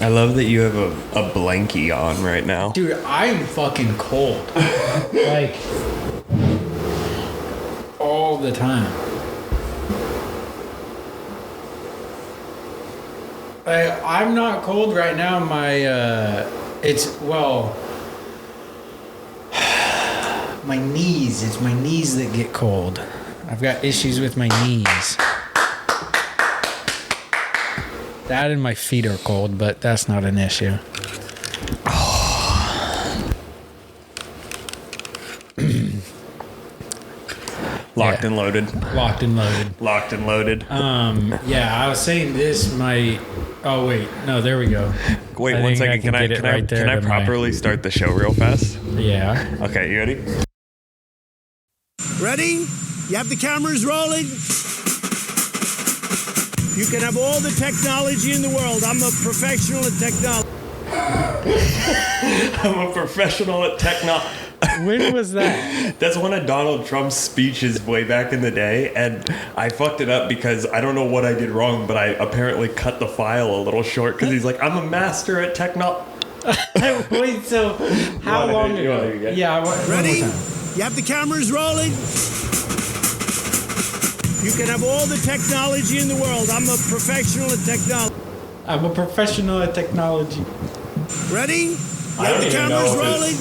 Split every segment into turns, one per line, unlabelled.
I love that you have a blankie on right now.
Dude, I'm fucking cold. Like, all the time. I'm not cold right now. My knees. It's my knees that get cold. I've got issues with my knees. That and my feet are cold, but that's not an issue.
Locked and loaded.
Locked and loaded.
Locked and loaded.
Yeah, I was saying this might. Oh wait, no, there we go.
Wait, 1 second. Can I properly start the show real fast?
Yeah.
Okay, you ready?
Ready? You have the cameras rolling? You can have all the technology in the world. I'm a professional at technology.
I'm a professional at technology.
When was that?
That's one of Donald Trump's speeches way back in the day, and I fucked it up because I don't know what I did wrong, but I apparently cut the file a little short because he's like, I'm a master at technology.
Wait, so how long ago? Yeah,
ready? You have the cameras rolling? You can have all the technology in the world. I'm a professional at technology.
I'm a professional at technology.
Ready? You have the cameras rolling?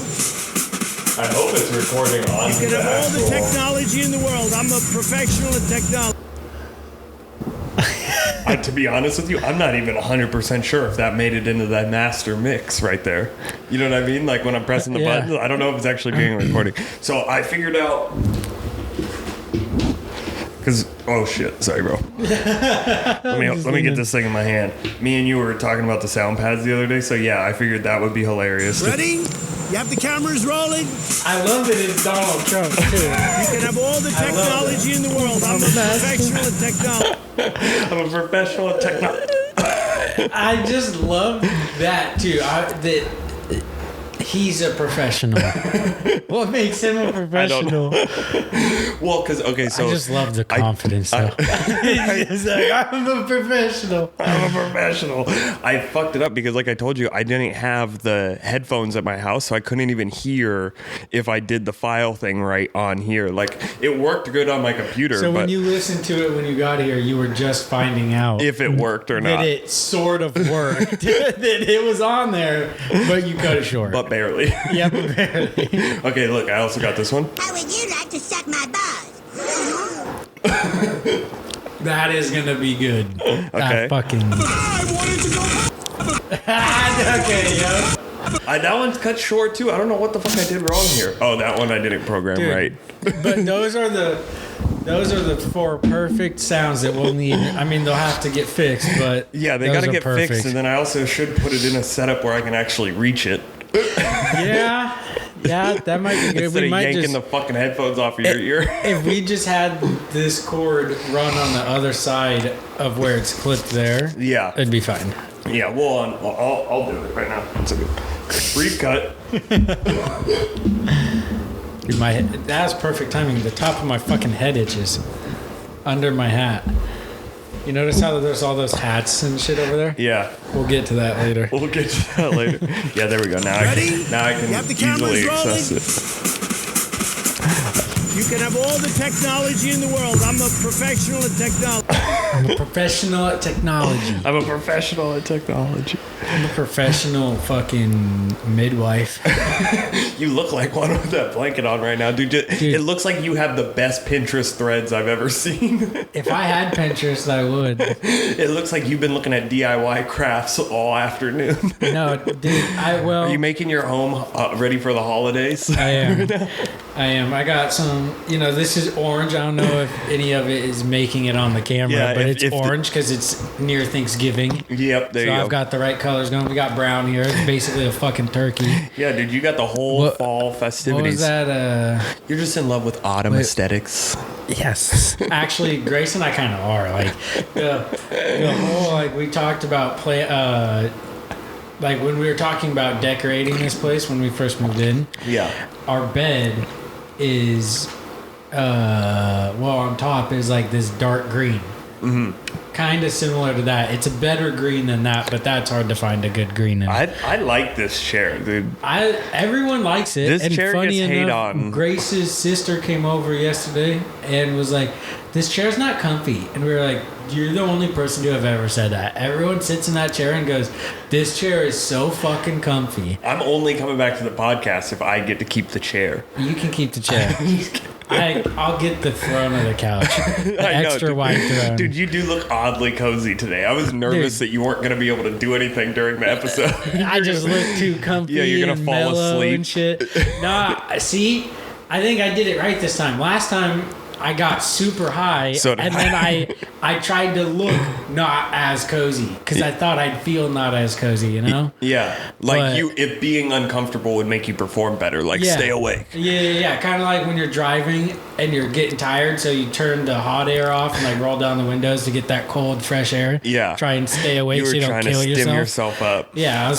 I hope it's recording on.
You can have all the technology in the world. I'm a professional at technology.
To be honest with you, I'm not even 100% sure if that made it into that master mix right there. You know what I mean? Like when I'm pressing the buttons, I don't know if it's actually being recorded. So I figured out. Because, oh shit, sorry, bro. let me get this thing in my hand. Me and you were talking about the sound pads the other day, so yeah, I figured that would be hilarious.
Ready? You have the cameras rolling?
I love that it's Donald Trump, too.
You can have all the technology in the world. I'm a professional at technology.
I'm a professional at technology.
I just love that, too. That he's a professional. What makes him a professional?
Well, because, okay, so...
I just love the confidence, though. He's like, I'm a professional.
I'm a professional. I fucked it up because, like I told you, I didn't have the headphones at my house, so I couldn't even hear if I did the file thing right on here. Like, it worked good on my computer,
so when you listened to it when you got here, you were just finding out
if it worked or not.
That it sort of worked. That it was on there, but you cut it short.
But barely.
Yeah, but barely.
Okay, look, I also got this one.
How would you like to suck my balls?
That is gonna be good.
Okay.
Fucking.
I wanted to go.
Okay, yeah.
That one's cut short too. I don't know what the fuck I did wrong here. Oh, that one I didn't program right.
But those are the 4 perfect sounds that we'll need. I mean, they'll have to get fixed, but
yeah, they gotta get
perfect.
fixed, and then I also should put it in a setup where I can actually reach it.
Yeah, that might be good.
Instead
we
of
might
yanking
just,
the fucking headphones off of your ear.
If we just had this cord run on the other side of where it's clipped there,
yeah,
it'd be fine.
Yeah, well, I'll do it right now. It's a good brief cut.
Dude, that was perfect timing. The top of my fucking head itches under my hat. You notice how there's all those hats and shit over there?
Yeah.
We'll get to that later.
We'll get to that later. Yeah, there we go. Now I can easily access it.
You can have all the technology in the world. I'm a professional at technology.
I'm a professional at technology.
I'm a professional at technology.
I'm a professional fucking midwife.
You look like one with that blanket on right now, dude. It looks like you have the best Pinterest threads I've ever seen.
If I had Pinterest, I would.
It looks like you've been looking at DIY crafts all afternoon.
No, dude,
Are you making your home ready for the holidays?
I am. I am. I got some, this is orange. I don't know if any of it is making it on the camera, but it's orange because it's near Thanksgiving.
Yep, there you go.
So I've got the right colors going. We got brown here. It's basically a fucking turkey.
Yeah, dude, you got the whole fall festivities.
What was that?
You're just in love with autumn aesthetics.
Yes. Actually, Grace and I kind of are. Like, the whole, like, we talked about like when we were talking about decorating this place when we first moved in.
Yeah.
Our bed is on top is like this dark green. Kind of similar to that. It's a better green than that, but that's hard to find a good green in.
I like this chair, dude.
Everyone likes it.
This
and
chair
funny
gets hate
enough,
on.
Grace's sister came over yesterday and was like, "This chair's not comfy," and we were like, "You're the only person to have ever said that." Everyone sits in that chair and goes, "This chair is so fucking comfy."
I'm only coming back to the podcast if I get to keep the chair.
You can keep the chair. I'll get the throne of the couch. The
I know,
extra
dude.
wide throne.
Dude, you do look oddly cozy today. I was nervous that you weren't going to be able to do anything during the episode.
I just look too comfy.
Yeah, you're gonna
and
fall
mellow
asleep.
and shit. Nah, see, I think I did it right this time. Last time I got super high,
So did
and then I tried to look not as cozy because I thought I'd feel not as cozy, you know?
Yeah, like
But-
if being uncomfortable would make you perform better, like
Yeah.
stay awake.
Yeah. Kind of like when you're driving and you're getting tired, so you turn the hot air off and like roll down the windows to get that cold, fresh air.
Yeah.
Try and stay awake
You
so
were
you don't
trying to
kill
stim
yourself.
yourself up.
Yeah, I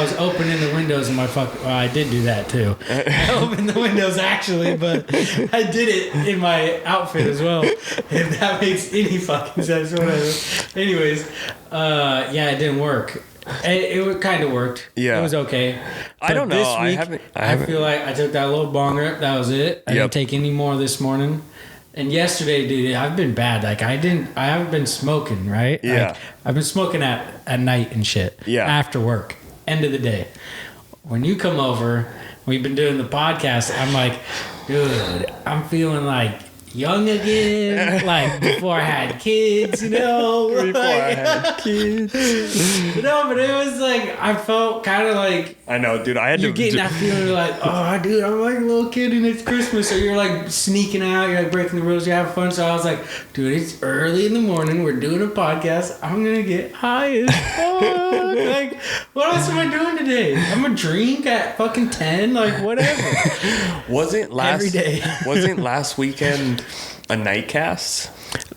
was opening the windows in my well, I did do that too. I opened the windows actually, but I did it in my outfit as well. If that makes any fucking sense, whatever. Anyways, yeah, it didn't work. It kind of worked.
Yeah.
It was okay.
I
But
don't know.
this
I
week,
haven't-
I feel like I took that little bong rip. That was it. I
Yep.
didn't take any more this morning. And yesterday, dude, I've been bad. Like I haven't been smoking, right?
Yeah.
Like, I've been smoking at night and shit.
Yeah.
After work, end of the day. When you come over, we've been doing the podcast. I'm like, dude, I'm feeling like young again, like before I had kids, you know.
Before I
Like-
had kids.
No, but it was like I felt kind of like
I know, dude. I had
you're
to.
getting that feeling like, oh, dude, I'm like a little kid and it's Christmas. So you're like sneaking out, you're like breaking the rules, you're having fun. So I was like, dude, it's early in the morning. We're doing a podcast. I'm going to get high as fuck. Like, what else am I doing today? I'm going to drink at fucking 10. Like, whatever.
Wasn't last
Every day.
wasn't last weekend a night cast?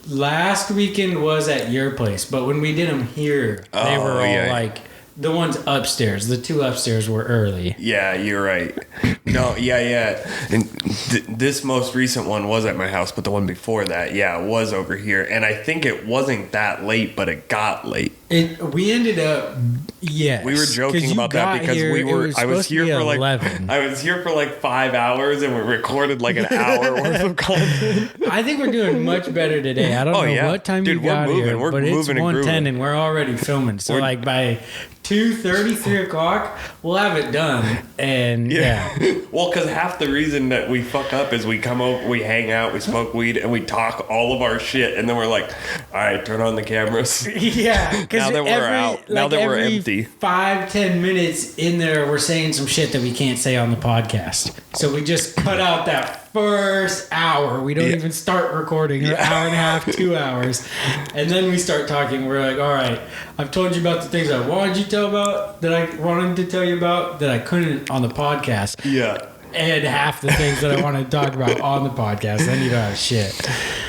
Last weekend was at your place, but when we did them here, they
Oh,
were all
yeah.
like, the ones upstairs, the two upstairs were early.
Yeah, you're right. No, yeah. And this most recent one was at my house, but the one before that, yeah, was over here. And I think it wasn't that late, but it got late.
We ended up, yes.
We were
'cause
joking
you
about that
got
because
here,
we
it
were.
was
I was
supposed to
here
be
for like
11.
I was here for like 5 hours, and we recorded like an hour worth of content.
I think we're doing much better today. I don't know
yeah.
what time
Dude,
you
we're
got
moving.
here,
We're
but it's
moving and
1:10
grooving.
and we're already filming. So
We're-
like by 2:30, 3 o'clock, we'll have it done. And yeah.
Well, because half the reason that we fuck up is we come over, we hang out, we smoke weed, and we talk all of our shit, and then we're like, all right, turn on the cameras.
Yeah, because
Now that we're out, now that we're empty.
5-10 minutes in there, we're saying some shit that we can't say on the podcast. So we just cut out that first hour. We don't
Yeah.
even start recording. An hour and a half, 2 hours, and then we start talking. We're like, all right, I've told you about the things I wanted you to tell about, that I wanted to tell you about, that I couldn't on the podcast.
Yeah.
And half the things that I wanted to talk about on the podcast. Then you don't have shit.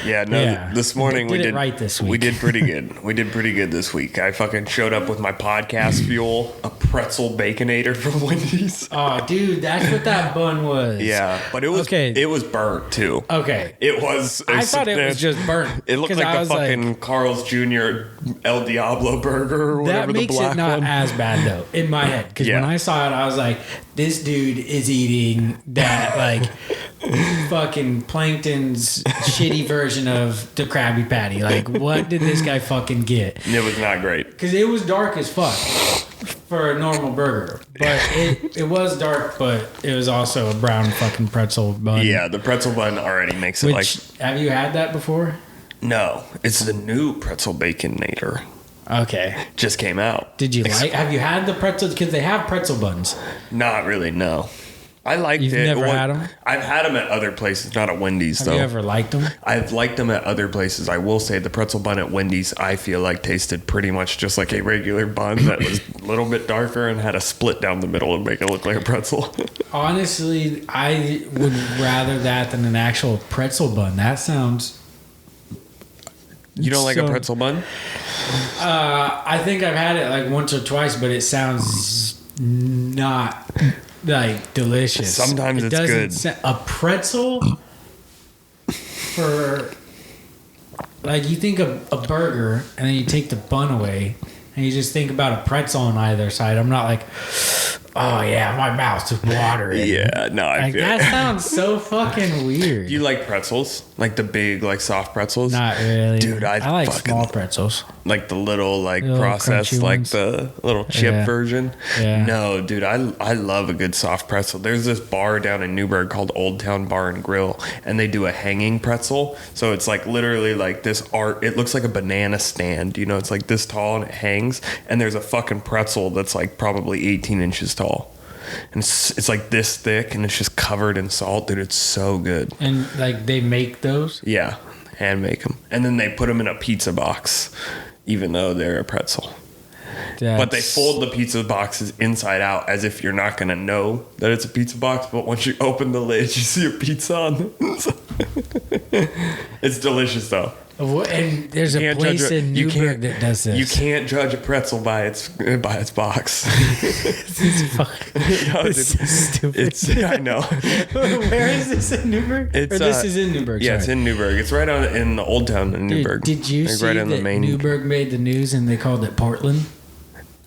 Yeah, no.
Yeah.
This morning we
Did it
did
right this
We
week.
did pretty good. We did pretty good this week. I fucking showed up with my podcast fuel, a pretzel baconator from Wendy's.
Oh, dude, that's what that bun was.
Yeah, but it was
Okay.
It was burnt too.
Okay.
It was.
I thought it was just burnt.
It looked
'Cause
like
I
the
was
fucking Carl's Jr. El Diablo burger or whatever
That makes
the black
it not
one.
as bad though in my head, because
Yeah.
when I saw it, I was like, "This dude is eating that like fucking Plankton's shitty version of the Krabby Patty. Like, what did this guy fucking get?
It was not great.
Because it was dark as fuck for a normal burger, but it was dark, but it was also a brown fucking pretzel bun.
Yeah, the pretzel bun already makes it
Which
like
have you had that before?
no. It's the new pretzel baconator.
Okay.
Just came out.
Did you like? Have you had the pretzel? Because they have pretzel buns.
Not really. No. I liked
You've
it.
never
Well,
had 'em?
I've had them at other places, not at Wendy's
Have
though.
you ever liked them?
I've liked them at other places. I will say the pretzel bun at Wendy's, I feel like tasted pretty much just like a regular bun that was a little bit darker and had a split down the middle to make it look like a pretzel.
Honestly, I would rather that than an actual pretzel bun. That sounds.
You don't like a
So-
pretzel bun?
I think I've had it like once or twice, but it sounds not like delicious.
Sometimes it's good.
A pretzel for like you think of a burger and then you take the bun away and you just think about a pretzel on either side. I'm not like, oh yeah, my mouth's watering.
Yeah, no, I
Like
feel
that sounds so fucking weird.
Do you like pretzels? Like the big, like soft pretzels?
Not really,
Dude, I
like
fucking-
small pretzels.
Like the little, like
The little
processed,
crunchy
like
ones?
the little chip
Yeah.
version.
Yeah.
No, dude, I love a good soft pretzel. There's this bar down in Newburgh called Old Town Bar and Grill, and they do a hanging pretzel. So it's like literally like this art. It looks like a banana stand. You know, it's like this tall and it hangs. And there's a fucking pretzel that's like probably 18 inches tall. And it's like this thick, and it's just covered in salt, dude. It's so good.
And like they make those.
Yeah, hand make them, and then they put them in a pizza box, even though they're a pretzel. But they fold the pizza boxes inside out as if you're not gonna know that it's a pizza box. But once you open the lid, you see a pizza on it. It's delicious though.
And there's a place in Newburgh that does this.
You can't judge a pretzel by its box.
This is fucking
No,
this
dude,
is stupid.
it's I know.
Where is this in Newburgh?
It's,
or this is in Newburgh.
Yeah, it's
sorry.
in Newburgh. It's right on in the old town in
Dude,
Newburgh.
did you
Like,
see
right on
that
the main?
Newburgh made the news and they called it Portland?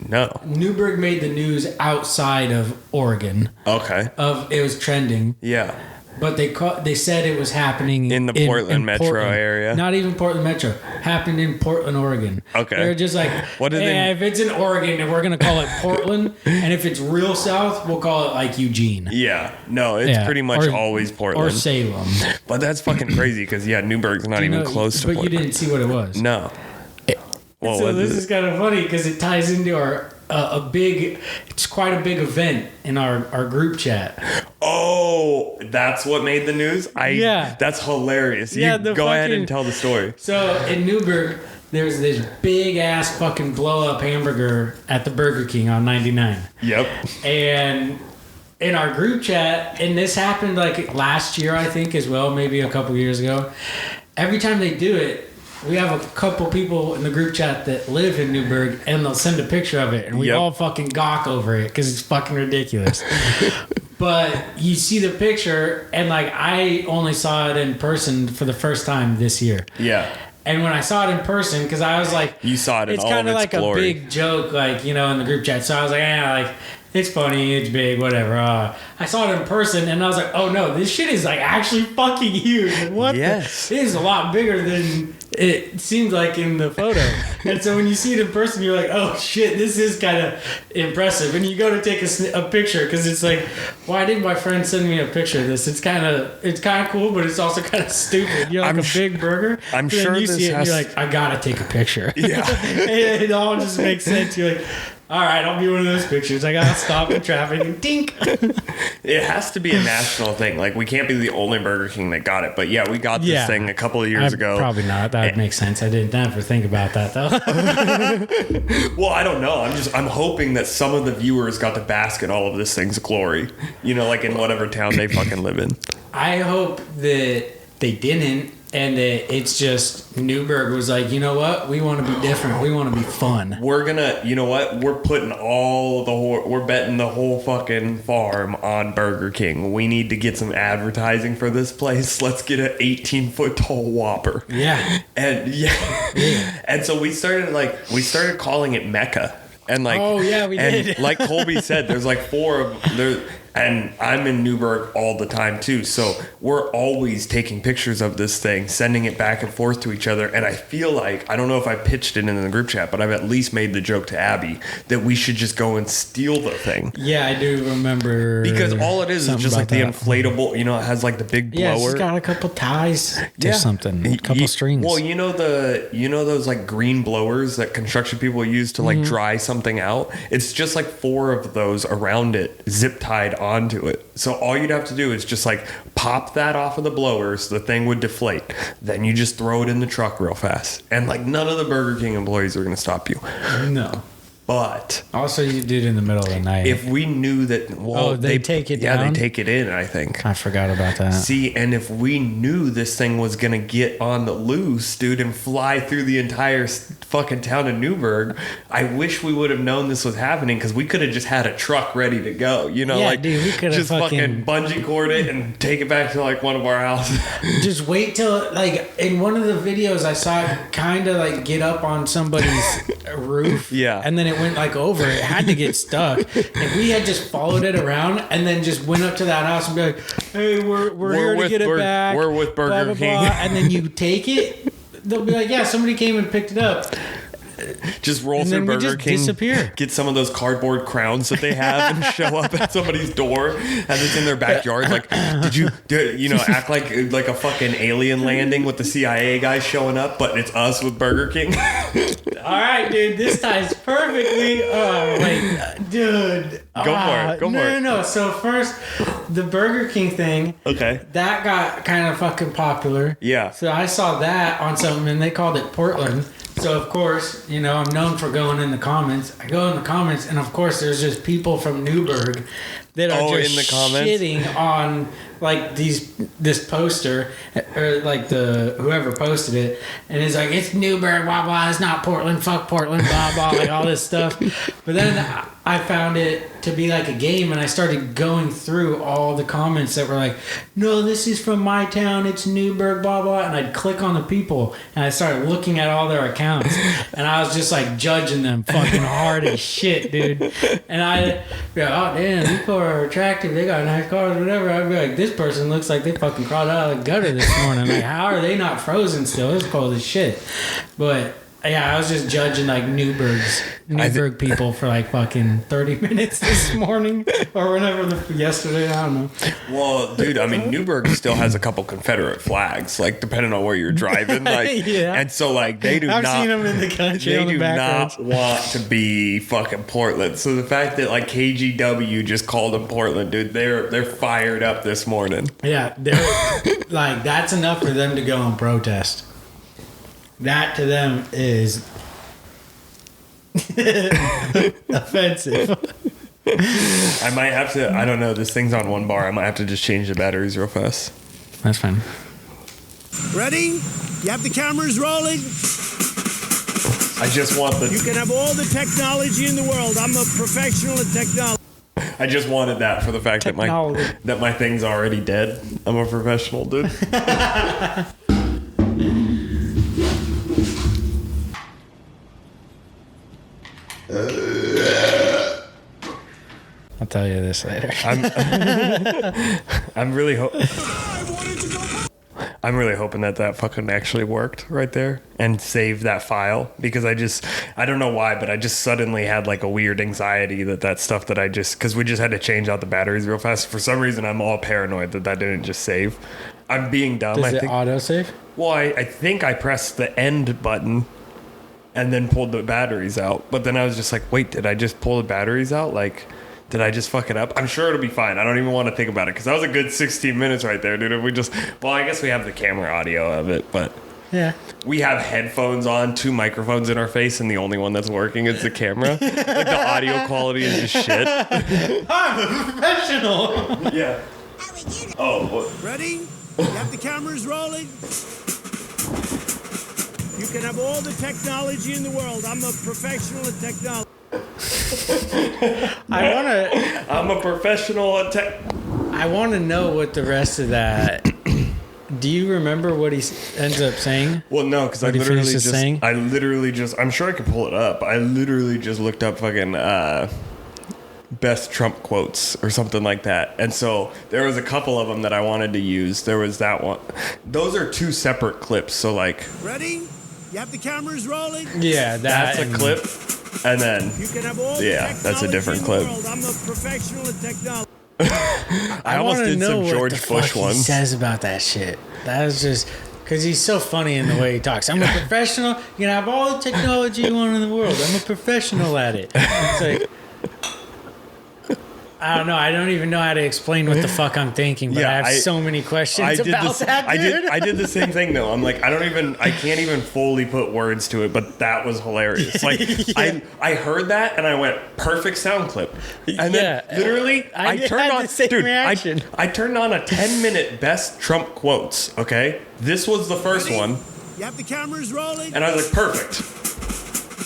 No.
Newburgh made the news outside of Oregon.
Okay.
It was trending,
Yeah.
but they said it was happening
In the Portland metro area?
Not even Portland metro. Happened in Portland, Oregon.
Okay.
They're just like,
What did
hey,
they-
if it's in Oregon, then we're gonna call it Portland, and if it's real south, we'll call it like Eugene.
Yeah. No, it's
Yeah.
pretty much
Or-
always Portland.
Or Salem.
But that's fucking crazy because yeah, Newburgh's not
You
even
know,
close to
but
Portland.
you didn't see what it was.
No. Well,
So
what
this
is
is
it?
kind of funny because it ties into our it's quite a big event in our group chat.
Oh, that's what made the news.
Yeah.
That's hilarious.
Yeah,
You
the
go ahead
fucking-
and tell the story.
So in Newburgh, there's this big ass fucking blow up hamburger at the Burger King on 99,
Yep.
and in our group chat, and this happened like last year, I think, as well, maybe a couple years ago. Every time they do it, we have a couple people in the group chat that live in Newburgh, and they'll send a picture of it, and we
Yep.
all fucking gawk over it because it's fucking ridiculous. But you see the picture, and like I only saw it in person for the first time this year.
Yeah.
And when I saw it in person, because I was like,
You saw it in
it's
all of
kind of
its
like
glory.
a big joke, like, you know, in the group chat. So I was like, like, it's funny, it's big, whatever. I saw it in person, and I was like, oh no, this shit is like actually fucking huge. Like, what?
Yes.
It is a lot bigger than it seemed like in the photo. And so when you see it in person, you're like, oh shit, this is kind of impressive. And you go to take a picture because it's like, why didn't my friend send me a picture of this? It's kind of cool, but it's also kind of stupid. You're like
I'm
a big burger.
I'm
and then
sure
you
this
see it and
has-
you're like, I gotta take a picture.
Yeah.
And it all just makes sense. You're like, all right, I'll be one of those pictures. I gotta stop in traffic and dink.
It has to be a national thing. Like we can't be the only Burger King that got it. But yeah, we got this
Yeah.
thing a couple of years ago.
Probably not. That would make sense. I didn't ever think about that though.
Well, I don't know. I'm hoping that some of the viewers got to bask in all of this thing's glory. You know, like in whatever town they fucking live in.
I hope that they didn't, and that it's just Newburgh was like, you know what? We want to be different. We want to be fun.
We're gonna, you know what? We're putting we're betting the whole fucking farm on Burger King. We need to get some advertising for this place. Let's get an 18-foot tall Whopper.
Yeah.
And yeah. And so we started calling it Mecca. And like,
Oh, yeah, we
and
did.
like Colby said, there's like four of there. And I'm in Newburgh all the time too, so we're always taking pictures of this thing, sending it back and forth to each other. And I feel like, I don't know if I pitched it in the group chat, but I've at least made the joke to Abby that we should just go and steal the thing.
Yeah, I do remember.
Because all it is
something
just like
about
the
that.
inflatable, you know, it has like the big
Yeah, it's
blower.
just got a couple ties to
Yeah.
something, a couple
You-
strings.
Well, you know those like green blowers that construction people use to like
Mm-hmm.
dry something out. It's just like 4 of those around it, zip tied onto it. So all you'd have to do is just like pop that off of the blowers, the thing would deflate. Then you just throw it in the truck real fast, and like none of the Burger King employees are gonna stop you.
No.
But
Also, you did in the middle of the night.
if we knew that, well,
they take it
Yeah,
down?
they take it in, I think.
I forgot about that.
See, and if we knew this thing was gonna get on the loose, dude, and fly through the entire fucking town of Newburgh, I wish we would have known this was happening, because we could have just had a truck ready to go. You know,
Yeah,
like
dude, we could have
just fucking bungee cord it and take it back to like one of our houses.
Just wait till, like, in one of the videos I saw it kind of like get up on somebody's roof.
Yeah.
And then it went like over. It had to get stuck. If we had just followed it around and then just went up to that house and be like, hey, we're here to
with
get it back.
We're with Burger
blah, blah,
King.
blah, and then you take it, they'll be like, yeah, somebody came and picked it up.
Just roll
And
through
then we
Burger
just
King,
disappear.
get some of those cardboard crowns that they have, and show up at somebody's door as it's in their backyard. Like, act like a fucking alien landing with the CIA guys showing up, but it's us with Burger King.
All right, dude, this ties perfectly. Oh, wait, dude.
Go for it. Go for it.
No. So first, the Burger King thing.
Okay.
That got kind of fucking popular.
Yeah.
So I saw that on something, and they called it Portland. So of course, I'm known for going in the comments. I go in the comments, and of course, there's just people from Newburgh that are just
in the comments?
shitting on like this poster, or like the whoever posted it, and it's like, it's Newburgh, blah blah, it's not Portland, fuck Portland, blah blah, like all this stuff. But then I found it to be like a game, and I started going through all the comments that were like, no, this is from my town, it's Newburgh, blah blah, and I'd click on the people, and I started looking at all their accounts, and I was just like judging them fucking hard as shit, dude. And I'd be like, oh damn, these people are attractive, they got nice cars, whatever. I'd be like, this person looks like they fucking crawled out of the gutter this morning. Like, how are they not frozen still? It's cold as shit. But yeah, I was just judging like Newburgh people for like fucking 30 minutes this morning or whenever yesterday. I don't know.
Well, dude, I mean, Newburgh still has a couple Confederate flags, like depending on where you're driving, like,
Yeah.
and so like they do
I've
not.
seen them in the country.
They
on the
do
back
not
roads.
want to be fucking Portland. So the fact that like KGW just called them Portland, dude, they're fired up this morning.
Yeah, they're like, that's enough for them to go and protest. That to them is offensive.
I might have to. I don't know. This thing's on one bar. I might have to just change the batteries real fast.
That's fine.
Ready? You have the cameras rolling?
I just want
You can have all the technology in the world. I'm a professional at technology.
I just wanted that for the fact
Technology.
that my thing's already dead. I'm a professional, dude.
I'll tell you this later.
I'm really I'm really hoping that fucking actually worked right there and saved that file, because I don't know why, but I just suddenly had like a weird anxiety that stuff that because we just had to change out the batteries real fast. For some reason, I'm all paranoid that didn't just save. I'm being dumb.
Does
I
it
think.
autosave?
Well, I think I pressed the end button and then pulled the batteries out. But then I was just like, wait, did I just pull the batteries out? Like, did I just fuck it up? I'm sure it'll be fine. I don't even want to think about it, because that was a good 16 minutes right there, dude. If we I guess we have the camera audio of it, but
Yeah.
we have headphones on, 2 microphones in our face, and the only one that's working is the camera. Like, the audio quality is just shit.
I'm a professional.
Yeah.
How would you
Oh,
Ready? You have the cameras rolling? You can have all the technology in the world. I'm a professional at technology.
I'm a professional at tech.
I want to know what the rest of that. Do you remember what he ends up saying?
Well, no, because I
What he
literally
finishes saying?
I'm sure I can pull it up. I literally just looked up fucking best Trump quotes or something like that. And so there was a couple of them that I wanted to use. There was that one. Those are 2 separate clips. So like,
Ready? You have the cameras rolling?
Yeah,
that's a clip. And then
You can have all the
Yeah,
technology
that's a different
in
clip.
the world. I'm a professional at technology.
I almost
wanna
did
know
some
what
George
the
Bush
fuck he
ones.
says about that shit. That is just because he's so funny in the way he talks. I'm a professional. You can have all the technology you want in the world. I'm a professional at it. It's like, I don't know. I don't even know how to explain what the fuck I'm thinking, but
Yeah,
I have
I-
so many questions
did
about
this,
that, dude.
I did the same thing though. I'm like, I can't even fully put words to it, but that was hilarious. Like, I heard that and I went, perfect sound clip. And then literally,
I
I
had
turned
the
on,
same
dude,
reaction.
I turned on a 10-minute best Trump quotes. Okay, this was the first one,
You have the cameras rolling.
and I was like, perfect.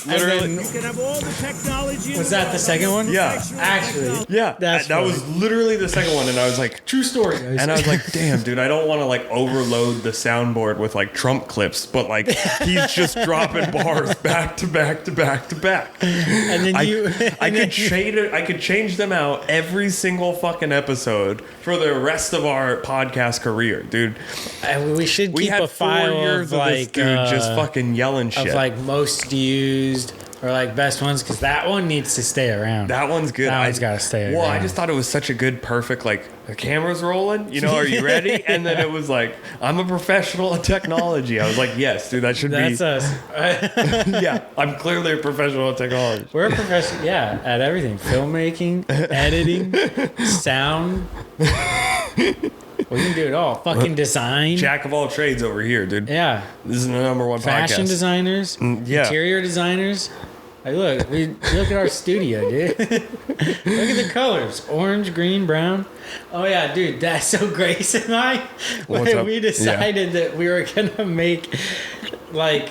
Literally,
And
You can have all the technology. in
Was
the
that
world.
the second one?
Yeah.
Actually,
yeah,
That's
that was literally the second one, and I was like.
true story, guys.
And I was like, damn, dude, I don't want to like overload the soundboard with like Trump clips, but like he's just dropping bars back to back to back to back.
and then you,
I could shade it. I could change them out every single fucking episode for the rest of our podcast career, dude.
we should
We
keep
had
a
4
file
years
of
of this
like
dude just fucking yelling shit.
of like most used or like best ones, because that one needs to stay around.
That one's good.
That one's gotta stay
Well, I
around.
just thought it was such a good, perfect, like, the camera's rolling, you know, are you ready? And then it was like, I'm a professional at technology. I was like, yes, dude, that should
That's
be.
us.
Yeah, I'm clearly a professional at technology.
We're a professional, yeah, at everything: filmmaking, editing, sound. We can do it all. Fucking design.
Jack of all trades over here, dude.
Yeah,
This is the #1
fashion
podcast.
designers,
yeah.
interior designers. Like, look at our studio, dude. Look at the colors: orange, green, brown. Oh yeah, dude, that's so Grace and I.
What's
When
up?
we decided that we were gonna make like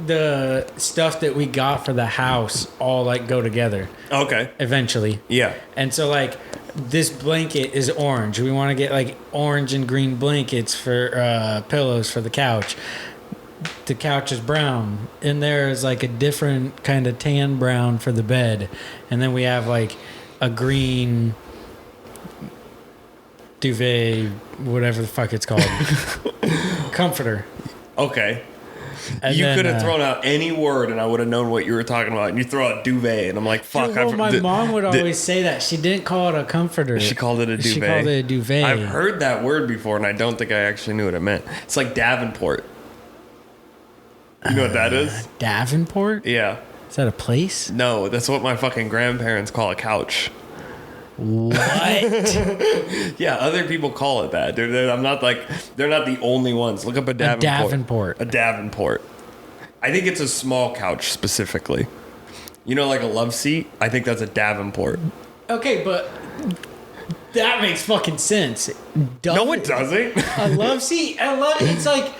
the stuff that we got for the house all like go together
Okay.
eventually.
Yeah.
And so like this blanket is orange. We want to get like orange and green blankets for pillows for the couch. The couch is brown. And there is like a different kind of tan brown for the bed. And then we have like a green duvet, whatever the fuck it's called. Comforter.
Okay.
And
you
then,
could have thrown out any word and I would have known what you were talking about. And you throw out duvet and I'm like, fuck.
Dude, well, my mom would always say that. She didn't call it a comforter.
She called it a duvet.
She called it a duvet.
I've heard that word before and I don't think I actually knew what it meant. It's like Davenport. You know what that is?
Davenport?
Yeah.
Is that a place?
No, that's what my fucking grandparents call a couch.
What?
Yeah, other people call it that. I'm not like, they're not the only ones. Look up a Davenport.
Davenport.
A Davenport. I think it's a small couch specifically. You know, like a love seat? I think that's a Davenport.
Okay, but that makes fucking sense.
No, it doesn't.
A love seat. It's like.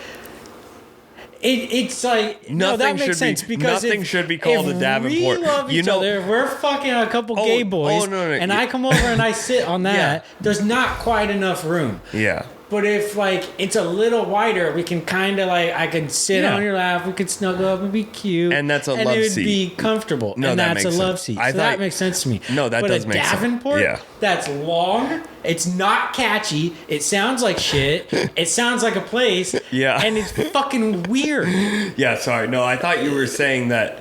It's like no, that
Nothing
makes
should
sense
be-
because
nothing should be called
if
a Davenport.
We love each
You know-
other. If we're fucking a couple gay boys,
no,
and
yeah.
I come over and I sit on that. There's not quite enough room.
Yeah.
But if like it's a little wider, we can kind of like I could sit
Yeah.
on your lap, we could snuggle up and be cute,
And that's a
and
love
it would
seat.
be comfortable.
No,
and
that
that's
makes
a love
sense.
seat.
I
So that
thought-
makes sense to me.
No, that
but
does
a
make sense.
Davenport,
Yeah.
that's long. It's not catchy. It sounds like shit. It sounds like a place.
Yeah.
and it's fucking weird.
Yeah, sorry. No, I thought you were saying that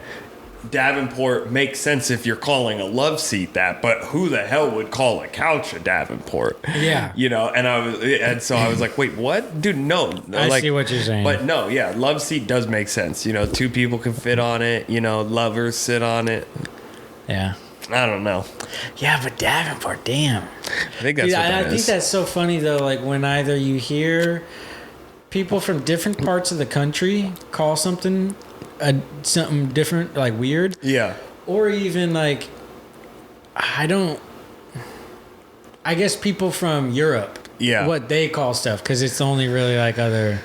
Davenport makes sense if you're calling a love seat that, but who the hell would call a couch a Davenport?
Yeah.
You know, and so I was like, wait, what? Dude, no.
I
like,
see what you're saying.
But no, yeah, love seat does make sense. You know, 2 people can fit on it, you know, lovers sit on it.
Yeah.
I don't know.
Yeah, but Davenport, damn.
I think that's
Dude,
what that
I think
is.
that's so funny though. Like when either you hear people from different parts of the country call something something different, like weird,
Yeah.
or even like I guess people from Europe,
Yeah.
what they call stuff, because it's only really like other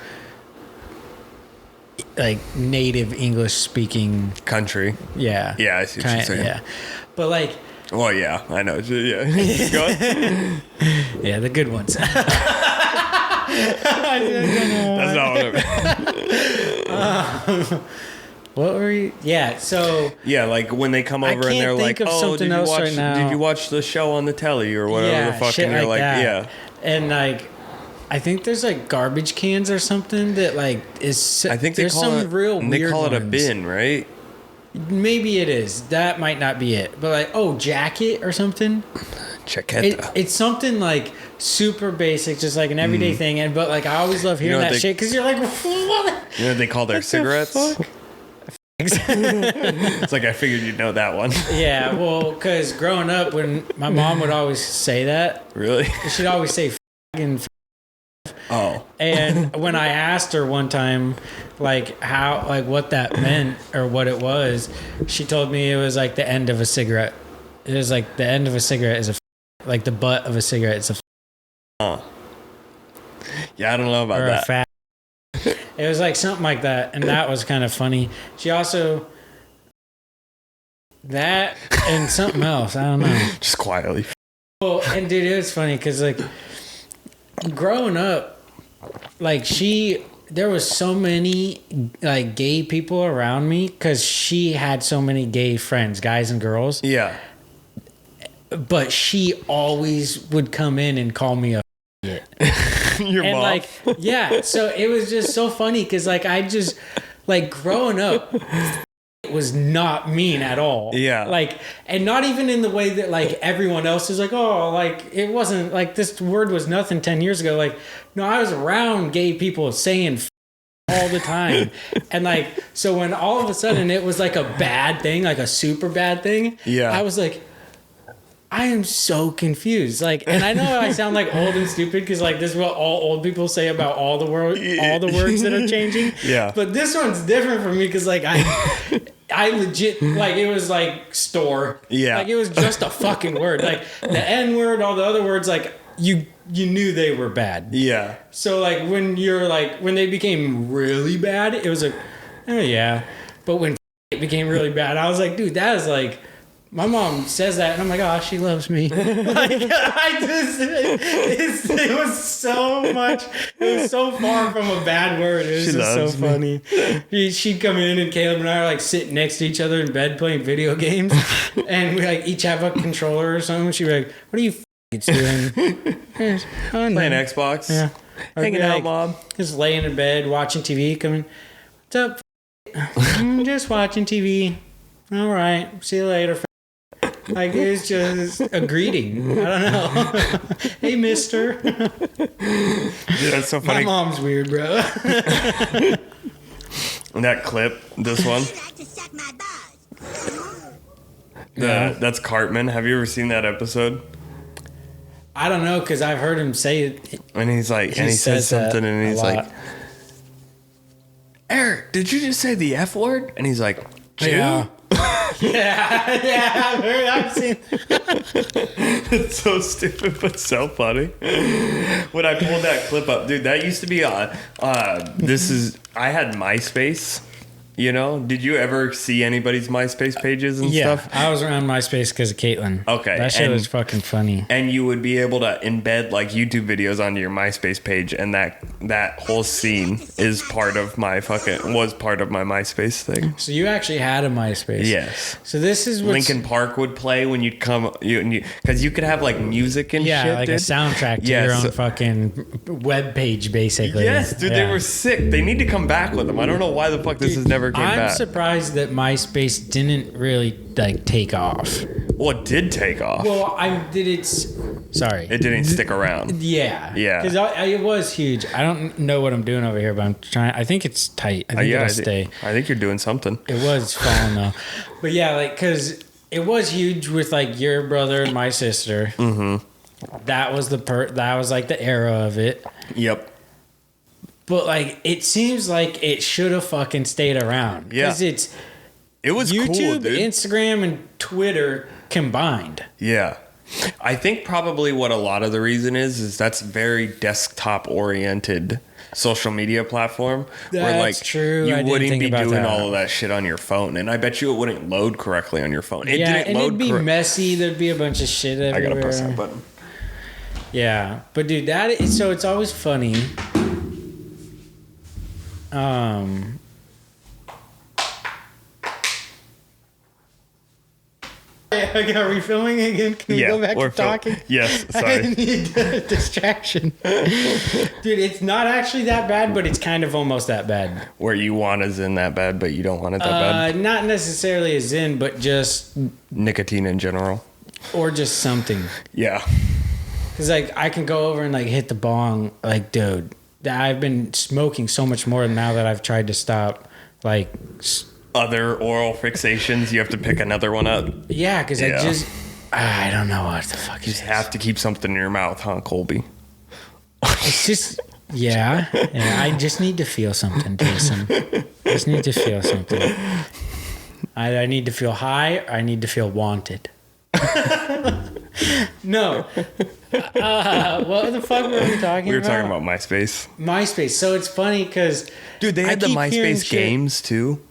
like native English speaking.
Country.
Yeah.
Yeah, I see what you're saying.
Yeah, but like.
Well, yeah, I know. Yeah. Go ahead.
Yeah, the good ones.
That's not what I
What were you? Yeah, so
Yeah, like when they come
I
over and
can't
they're
think
like,
of
"Oh,
something
did you
else
watch?
right now."
Did you watch the show on the telly or whatever
yeah,
the fuck?"
shit
And you're like,
that.
"Yeah."
And like, I think there's like garbage cans or something that like is.
I think they
there's
call
some
it.
real
They
weird
call it a
ones.
bin, right?
Maybe it is. That might not be it. But like, oh, jacket or something.
Chaqueta.
It's something like super basic, just like an everyday thing. And but like, I always love hearing
know what
that
they-
shit because you're like, what?
You know what they call their
What the
cigarettes?
fuck?
It's like I figured you'd know that one.
Yeah, well, because growing up, when my mom would always say that,
Really?
she'd always say "fucking."
Oh.
And when I asked her one time, like how, like what that meant or what it was, she told me it was like the end of a cigarette. It was like the end of a cigarette is like the butt of a cigarette. It's a
Yeah, I don't know about
or
that.
a fat. It was like something like that, and that was kind of funny. She also that and something else. I don't know.
Just quietly.
Well, and dude, it was funny because like growing up, like there was so many like gay people around me because she had so many gay friends, guys and girls.
Yeah.
But she always would come in and call me a
Your
and
mom.
like yeah. So it was just so funny because like I just like growing up. It was not mean at all.
Yeah.
Like, and not even in the way that like everyone else is like, oh, like it wasn't like this word was nothing 10 years ago. Like, no, I was around gay people saying all the time. And like, so when all of a sudden it was like a bad thing, like a super bad thing.
Yeah.
I was like, I am so confused. Like, and I know I sound like old and stupid because like this is what all old people say about all the words that are changing.
Yeah.
But this one's different for me because like I legit like it was like store.
Yeah.
Like it was just a fucking word. Like the N word, all the other words, like you knew they were bad.
Yeah.
So like when they became really bad, it was like, oh yeah. But when it became really bad, I was like, dude, that is like. My mom says that, and I'm like, oh, she loves me. Like, it was so much, it was so far from a bad word. It was just so funny. She'd come in, and Caleb and I are like sitting next to each other in bed playing video games, and we like each have a controller or something. She'd be like, what are you doing? Oh,
Playing Xbox.
Yeah. Or
Hanging
be
out,
like,
mom.
just laying in bed, watching TV, coming, what's up? Just watching TV. All right. See you later. Like it's just a greeting. I don't know. Hey, mister.
Dude, that's so
My
funny.
mom's weird, bro.
That clip, this one,
You like to suck my balls.
that's Cartman. Have you ever seen that episode?
I don't know because I've heard him say it.
And he's like, and he says
that
something, and
a
he's
lot.
like, Eric, did you just say the F word? And he's like, Jew?
Yeah. I've seen.
It's so stupid, but so funny. When I pulled that clip up, dude, that used to be I had MySpace. You know, did you ever see anybody's MySpace pages and
Yeah,
stuff?
I was around MySpace because of Caitlin.
Okay,
that shit
and-
was fucking funny.
And you would be able to embed like YouTube videos onto your MySpace page, and that whole scene is part of my was part of my MySpace thing.
So you actually had a MySpace.
Yes.
So this is what
Linkin Park would play when you'd come, because you could have like music and
Yeah,
shit,
like
dude.
a soundtrack to
Yeah,
your own
so-
fucking web page, basically.
Yes, dude,
Yeah.
they were sick. They need to come back with them. I don't know why the fuck this has never came
I'm
back.
surprised that MySpace didn't really like take off.
Well, it did take off.
Well, sorry.
It didn't stick around.
Yeah.
Yeah.
Because it was huge. I don't know what I'm doing over here, but I'm trying. I think it's tight. I think it'll stay.
I think you're doing something.
It was falling though. But yeah, like, because it was huge with like your brother and my sister. Mm-hmm. That was that was like the era of it.
Yep.
But like, it seems like it should have fucking stayed around.
Yeah.
Because it's
It was
YouTube,
cool, dude.
Instagram, and Twitter combined.
Yeah. I think probably what a lot of the reason is that's very desktop oriented social media platform where
That's
like
true. I
you
didn't
wouldn't
think
be
about
doing
that.
all of that shit on your phone, and I bet you it wouldn't load correctly on your phone. It
Yeah,
didn't
and
load
it'd be
correct-
messy. There'd be a bunch of shit
I
everywhere.
gotta press that button.
Yeah, but dude, so it's always funny. Are we filming again? Can we go back to talking?
Yes,
I
sorry.
need a distraction. Dude, it's not actually that bad, but it's kind of almost that bad.
Where you want is in that bad, but you don't want it that bad.
Not necessarily a Zin, but just,
Nicotine in general.
or just something.
Yeah.
Because, like, I can go over and, like, hit the bong. Like, dude, I've been smoking so much more now that I've tried to stop, like,
other oral fixations, you have to pick another one up.
Yeah, because
Yeah.
I don't know what the fuck
You
is
just have to keep something in your mouth, huh, Colby?
It's just, yeah, I just need to feel something, Jason. Just need to feel something. I need to feel high. I need to feel wanted. No. What the fuck were we talking about?
We were talking about MySpace.
MySpace. So it's funny because,
Dude, they had the
keep hearing
MySpace
shit.
games too.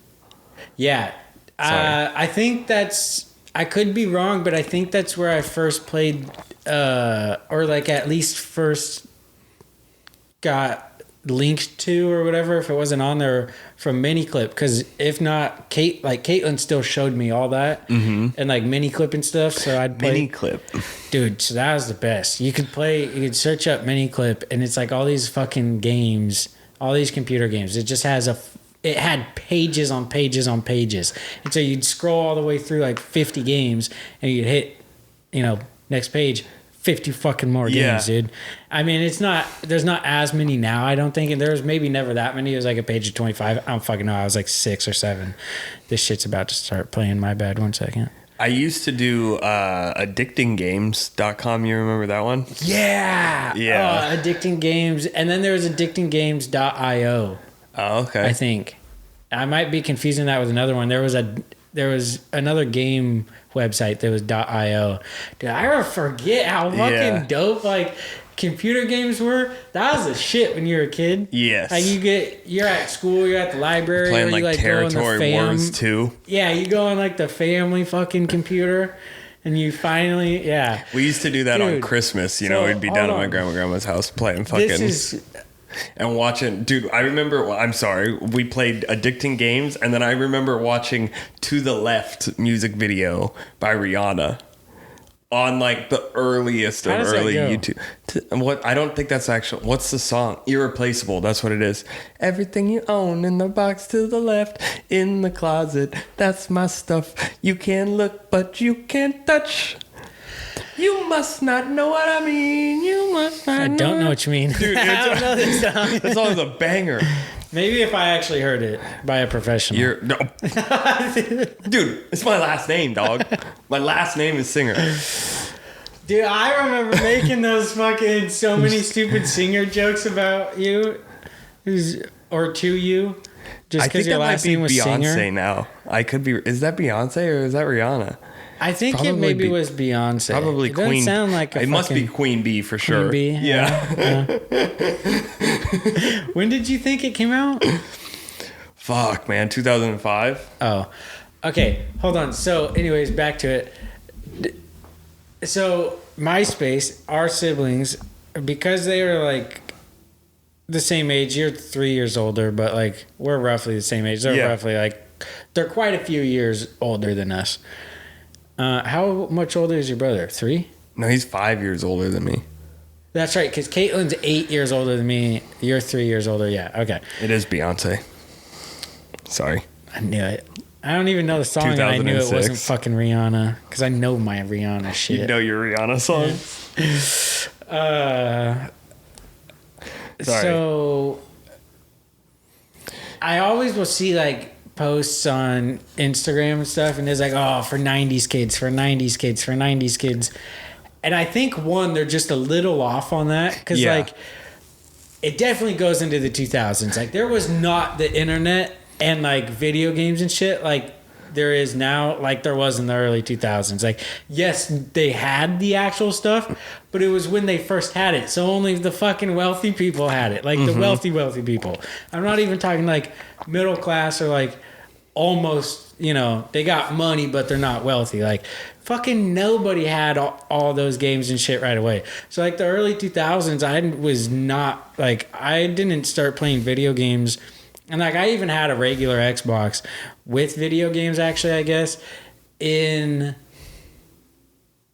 Yeah.
Sorry.
I think I could be wrong, but I think that's where I first played, or like at least first got linked to or whatever, if it wasn't on there from Miniclip. Because if not, Caitlin still showed me all that and like Miniclip and stuff. So I'd play.
Miniclip.
Dude, so that was the best. You could search up Miniclip and it's like all these fucking games, all these computer games. It just has it had pages on pages on pages. And so you'd scroll all the way through like 50 games and you'd hit, next page, 50 fucking more games, dude. I mean, there's not as many now, I don't think. And there was maybe never that many. It was like a page of 25. I don't fucking know. I was like 6 or 7. This shit's about to start playing. My bad. 1 second.
I used to do addictinggames.com. You remember that one?
Yeah.
Yeah.
Addicting Games. And then there was addictinggames.io.
Oh, okay.
I think. I might be confusing that with another one. There was another game website that was .io. Dude, I forget how fucking dope like computer games were. That was the shit when you were a kid.
Yes.
Like you're at school, you're at the library,
Playing
or you
like
go on the
Territory Wars 2.
Yeah, you go on like the family fucking computer and you finally, yeah.
We used to do that on
Dude,
Christmas.
so,
We'd be down at
hold
my
on.
grandma's house playing fucking.
This is
and watching, dude, I remember, I'm sorry, we played Addicting Games, and then I remember watching To the Left music video by Rihanna on like the earliest
How
of
does that
early
go?
YouTube. I don't think that's actual. What's the song? Irreplaceable. That's what it is. Everything you own in the box to the left, in the closet. That's my stuff. You can look, but you can't touch. You must not know what I mean. You must not.
I don't know what you mean.
Dude,
I don't know this song.
That song's a banger.
Maybe if I actually heard it by a professional.
No. Dude, it's my last name, dog. My last name is Singer.
Dude, I remember making those fucking so many stupid singer jokes about you, or to you, just
I
because
think
your
that might
last
be
name was
Beyonce
Singer.
now. I could be. Is that Beyonce or is that Rihanna?
I think
Probably
it maybe
be-
was Beyonce.
Probably
it doesn't
Queen.
sound like a
it must be
fucking
Queen Bee for sure.
Bee.
Yeah.
When did you think it came out?
Fuck, man. 2005.
Oh, okay. Hold on. So, anyways, back to it. So, MySpace, our siblings, because they were like the same age. You're 3 years older, but like we're roughly the same age. They're
Yeah.
roughly like they're quite a few years older than us. How much older is your brother? 3?
No, he's 5 years older than me.
That's right, because Caitlin's 8 years older than me. You're 3 years older. Yeah. Okay.
It is Beyonce. Sorry.
I knew it. I don't even know the song, and I knew it
2006.
wasn't fucking Rihanna because I know my Rihanna shit.
You know your Rihanna song. Sorry.
So I always will see like posts on Instagram and stuff, and it's like, oh, for 90s kids, for 90s kids, for 90s kids. And I think they're just a little off on that because
Yeah.
like it definitely goes into the 2000s. Like there was not the internet and like video games and shit like there is now, like there was in the early 2000s. Like, yes, they had the actual stuff, but it was when they first had it. So only the fucking wealthy people had it. Like the wealthy people. I'm not even talking like middle class or like almost, they got money, but they're not wealthy. Like fucking nobody had all those games and shit right away. So like the early 2000s, I didn't start playing video games. And like I even had a regular Xbox with video games, actually, I guess, in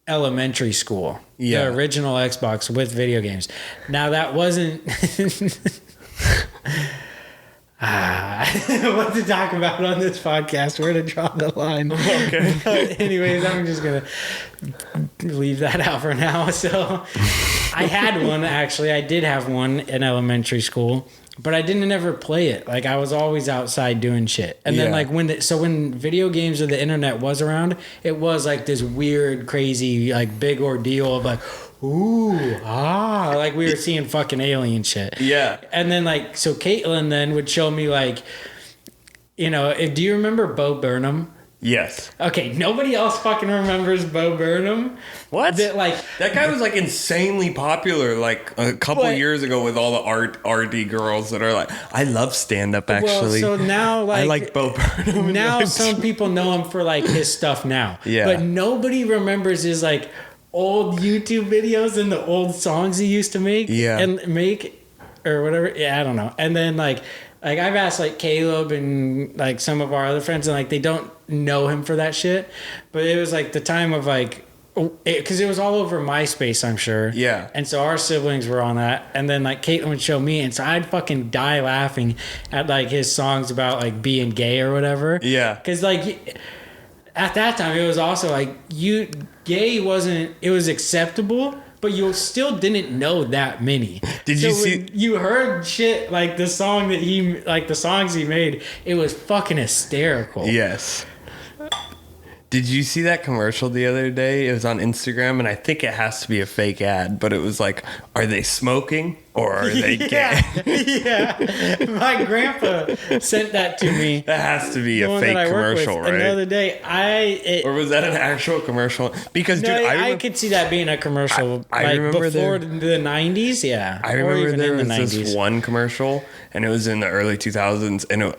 elementary school.
Yeah.
The original Xbox with video games. Now that wasn't what to talk about on this podcast, where to draw the line.
Okay.
But anyways, I'm just gonna leave that out for now. So I had one, actually. I did have one in elementary school. but I didn't ever play it. Like I was always outside doing shit. And then
Yeah.
like when video games or the internet was around, it was like this weird, crazy, like big ordeal of like, ooh, like we were seeing fucking alien shit.
Yeah.
And then like, so Caitlin then would show me like, do you remember Bo Burnham?
Yes.
Okay, nobody else fucking remembers Bo Burnham.
What?
That
guy was like insanely popular like a couple
But-
years ago with all the RD girls that are like, I love stand up actually.
Well, so now like
I like Bo Burnham.
now some people know him for like his stuff now.
Yeah.
But nobody remembers his like old YouTube videos and the old songs he used to make.
Yeah.
And make or whatever. Yeah, I don't know. And then like I've asked like Caleb and like some of our other friends and like they don't know him for that shit. But it was like the time of like because it was all over MySpace, I'm sure.
Yeah.
And so our siblings were on that. And then like Caitlin would show me. And so I'd fucking die laughing at like his songs about like being gay or whatever.
Yeah.
Because like at that time it was also like gay wasn't, it was acceptable, but you still didn't know that many.
Did you see-
when you heard shit like the songs he made, it was fucking hysterical.
Yes. Did you see that commercial the other day? It was on Instagram, and I think it has to be a fake ad, but it was like, are they smoking or are they gay?
Yeah. My grandpa sent that to me.
That has to be
The
a
one
fake
that I work with.
commercial,
And the
right?
other day,
Or was that an actual commercial? Because, dude,
I could see that being a commercial.
I
like
remember
before the 90s, yeah.
I
Or
remember
even
there
in the
was
90s.
this one commercial, and it was in the early 2000s, and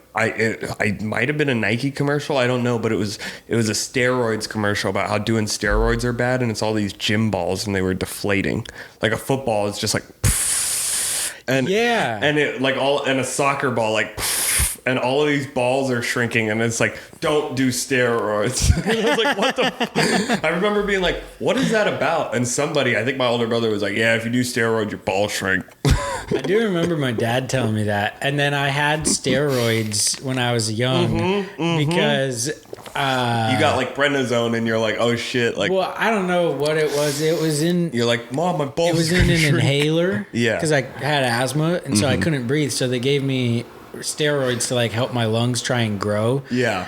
it might have been a Nike commercial, I don't know, but it was a steroids commercial about how doing steroids are bad, and it's all these gym balls, and they were deflating. Like a football is just like, and
Yeah.
and it like and a soccer ball like. And all of these balls are shrinking, and it's like, don't do steroids. I was like, what the? I remember being like, what is that about? And somebody, I think my older brother was like, yeah, if you do steroids, your balls shrink.
I do remember my dad telling me that. And then I had steroids when I was young because
You got like prednisone, and you're like, oh shit, like
well, I don't know what it was. It was in
you're like, mom, my balls.
it was
are
in
gonna
an
shrink."
inhaler.
Yeah.
Because I had asthma and so I couldn't breathe. So they gave me steroids to like help my lungs try and grow.
Yeah,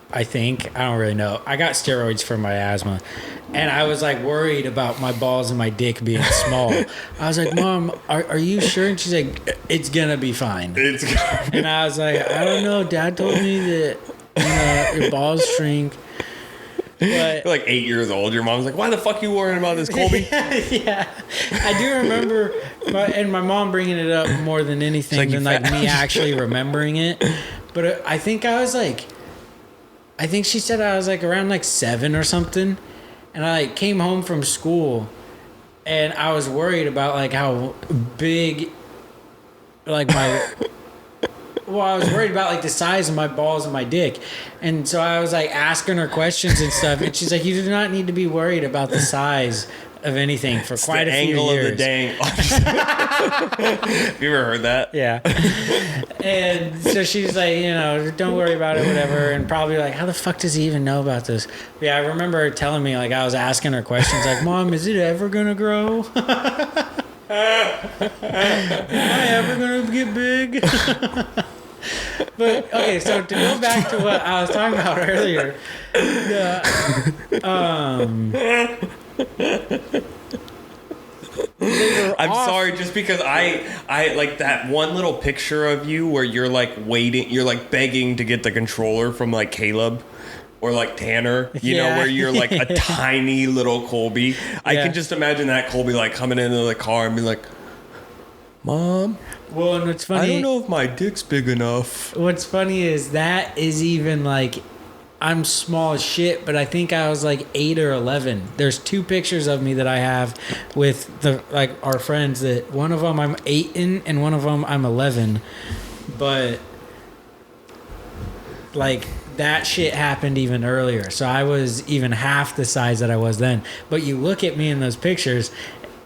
I think, I don't really know. I got steroids for my asthma. And I was like worried about my balls and my dick being small. I was like, Mom, are you sure? And she's like, it's gonna be fine.
it's
And I was like, I don't know. Dad told me that your balls shrink. But
you're like 8 years old. Your mom's like, why the fuck you worrying about this, Colby?
yeah, I do remember, my mom bringing it up more than anything
like,
than
you
like
fat-
me actually remembering it. But I think she said I was like around like 7 or something, and I like came home from school, and I was worried about like how big, like my. Well, I was worried about like the size of my balls and my dick. And so I was like asking her questions and stuff. And she's like, you do not need to be worried about the size of anything for quite
the
a few
angle
years.
of the dang. Have you ever heard that?
Yeah. And so she's like, don't worry about it, whatever. And probably like, how the fuck does he even know about this? But yeah, I remember her telling me, like, I was asking her questions like, Mom, is it ever going to grow? Am I ever going to get big? But okay, so to go back to what I was talking about earlier,
I'm sorry, just because I like that one little picture of you where you're like waiting, you're like begging to get the controller from like Caleb or like Tanner, you know,
Yeah.
where you're like a tiny little Colby. I
Yeah.
can just imagine that Colby like coming into the car and be like, Mom,
well, and what's funny,
I don't know if my dick's big enough.
what's funny is that is even like, I'm small as shit, but I think I was like 8 or 11. There's 2 pictures of me that I have with our friends that one of them I'm 8 in and one of them I'm 11. But like that shit happened even earlier. So I was even half the size that I was then. But you look at me in those pictures,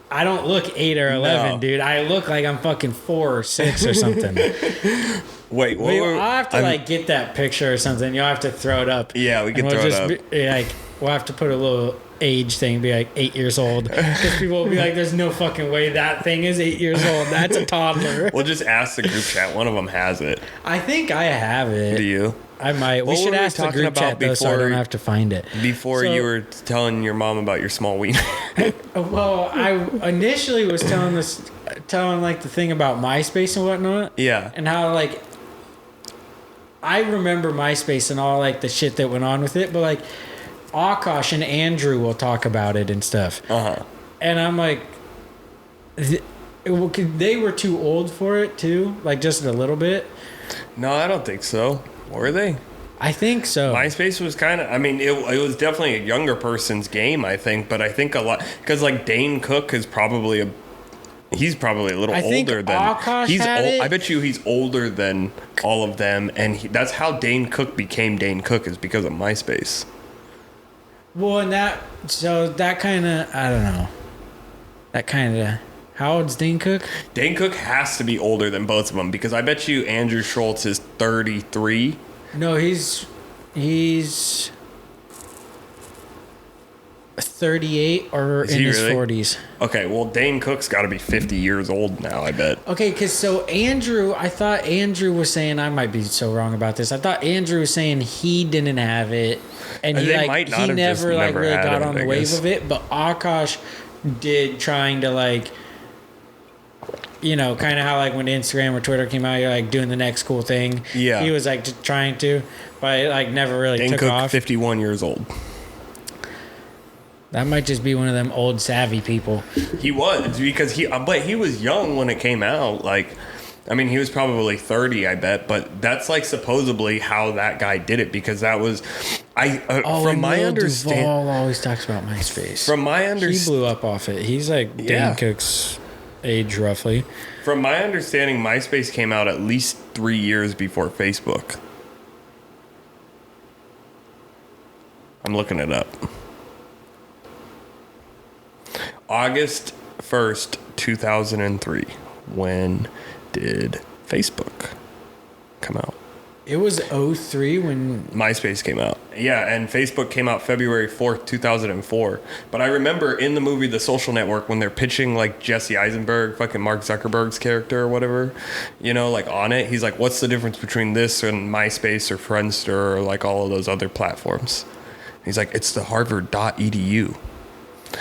I don't look 8 or 11,
No.
dude. I look like I'm fucking 4 or 6 or something.
Wait, what
I'll
were-
have to
I'm-
like get that picture or something. You'll have to throw it up.
Yeah, we can
And
throw it
just
up.
Like we'll have to put a little age thing, be like 8 years old. Because people will be like, there's no fucking way that thing is 8 years old. That's a toddler.
We'll just ask the group chat. One of them has it.
I think I have it.
Do you?
I might.
What
We should
were we
ask the
talking
group chat
about
though, so I
before-
don't have to find it.
Before
So-
you were telling your mom about your small wiener.
Well, I initially was telling like the thing about MySpace and whatnot.
Yeah.
And how like I remember MySpace and all like the shit that went on with it, but like Akash and Andrew will talk about it and stuff.
Uh-huh.
And I'm like, they were too old for it too, like just a little bit.
No, I don't think so. Were they?
I think so.
MySpace was kind of, I mean, it was definitely a younger person's game, I think, but I think a lot, because like Dane Cook is probably he's probably a little
I think
older than,
Akash
he's
had
old,
it.
I bet you he's older than all of them, and that's how Dane Cook became Dane Cook, is because of MySpace.
Well, and that kind of, I don't know. That kind of, how old's Dane Cook?
Dane Cook has to be older than both of them, because I bet you Andrew Schultz is 33.
No, he's 38 or
Is
in
he
his
really?
40s.
Okay, well, Dane Cook's got to be 50 years old now, I bet.
Okay, because so Andrew, I thought Andrew was saying, I might be so wrong about this. I thought Andrew was saying he didn't have it, and
They
he like
might not
he
have just
never like
never
really
had
got
it,
on the
I
wave
guess.
of it. But Akash did, trying to like, you know, kind of how like when Instagram or Twitter came out, you're like doing the next cool thing.
Yeah.
he was like trying to, but it like never really
Dane
took
Cook,
off.
51 years old.
That might just be one of them old savvy people.
He was, because but he was young when it came out. Like, I mean, he was probably 30, I bet. But that's like supposedly how that guy did it, because that was, from
and
my
Lil
understanding.
Duval always talks about MySpace.
From my
He
understanding.
blew up off it. He's like
Yeah.
Dane Cook's age roughly.
From my understanding, MySpace came out at least 3 years before Facebook. I'm looking it up. August 1st, 2003. When did Facebook come out?
It was 03 when
MySpace came out. Yeah, and Facebook came out February 4th, 2004. But I remember in the movie The Social Network, when they're pitching like Jesse Eisenberg, fucking Mark Zuckerberg's character or whatever, you know, like on it, he's like, what's the difference between this and MySpace or Friendster or like all of those other platforms? He's like, it's the harvard.edu.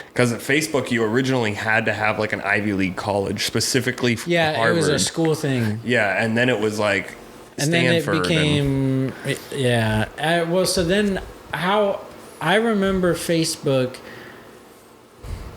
Because at Facebook, you originally had to have like an Ivy League college specifically for Harvard.
it was a school thing.
Yeah, and then it was like
And then
Stanford.
it became, yeah. Well, so then how I remember Facebook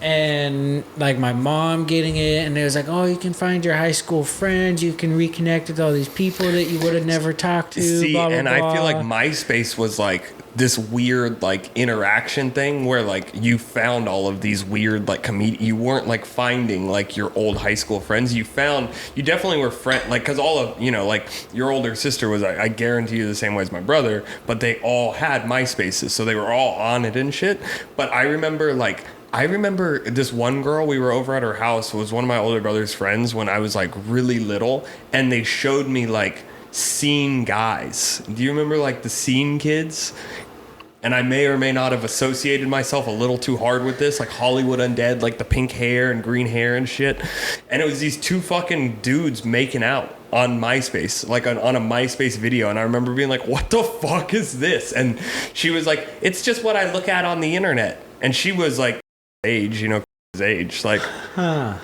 and like my mom getting it, and it was like, oh, you can find your high school friends, you can reconnect with all these people that you would have never talked to.
See,
blah, blah,
and I feel
blah.
like MySpace was like this weird like interaction thing where like you found all of these weird like you weren't like finding like your old high school friends. You definitely were like, because all of, you know, like your older sister was, I guarantee you, the same way as my brother, but they all had MySpaces, so they were all on it and shit. But I remember this one girl, we were over at her house, was one of my older brother's friends when I was like really little, and they showed me like Scene guys. Do you remember like the Scene kids? And I may or may not have associated myself a little too hard with this, like Hollywood Undead, like the pink hair and green hair and shit. And it was these two fucking dudes making out on MySpace, like on a MySpace video. And I remember being like, what the fuck is this? And she was like, it's just what I look at on the internet. And she was like, age, you know, age, like.
Huh.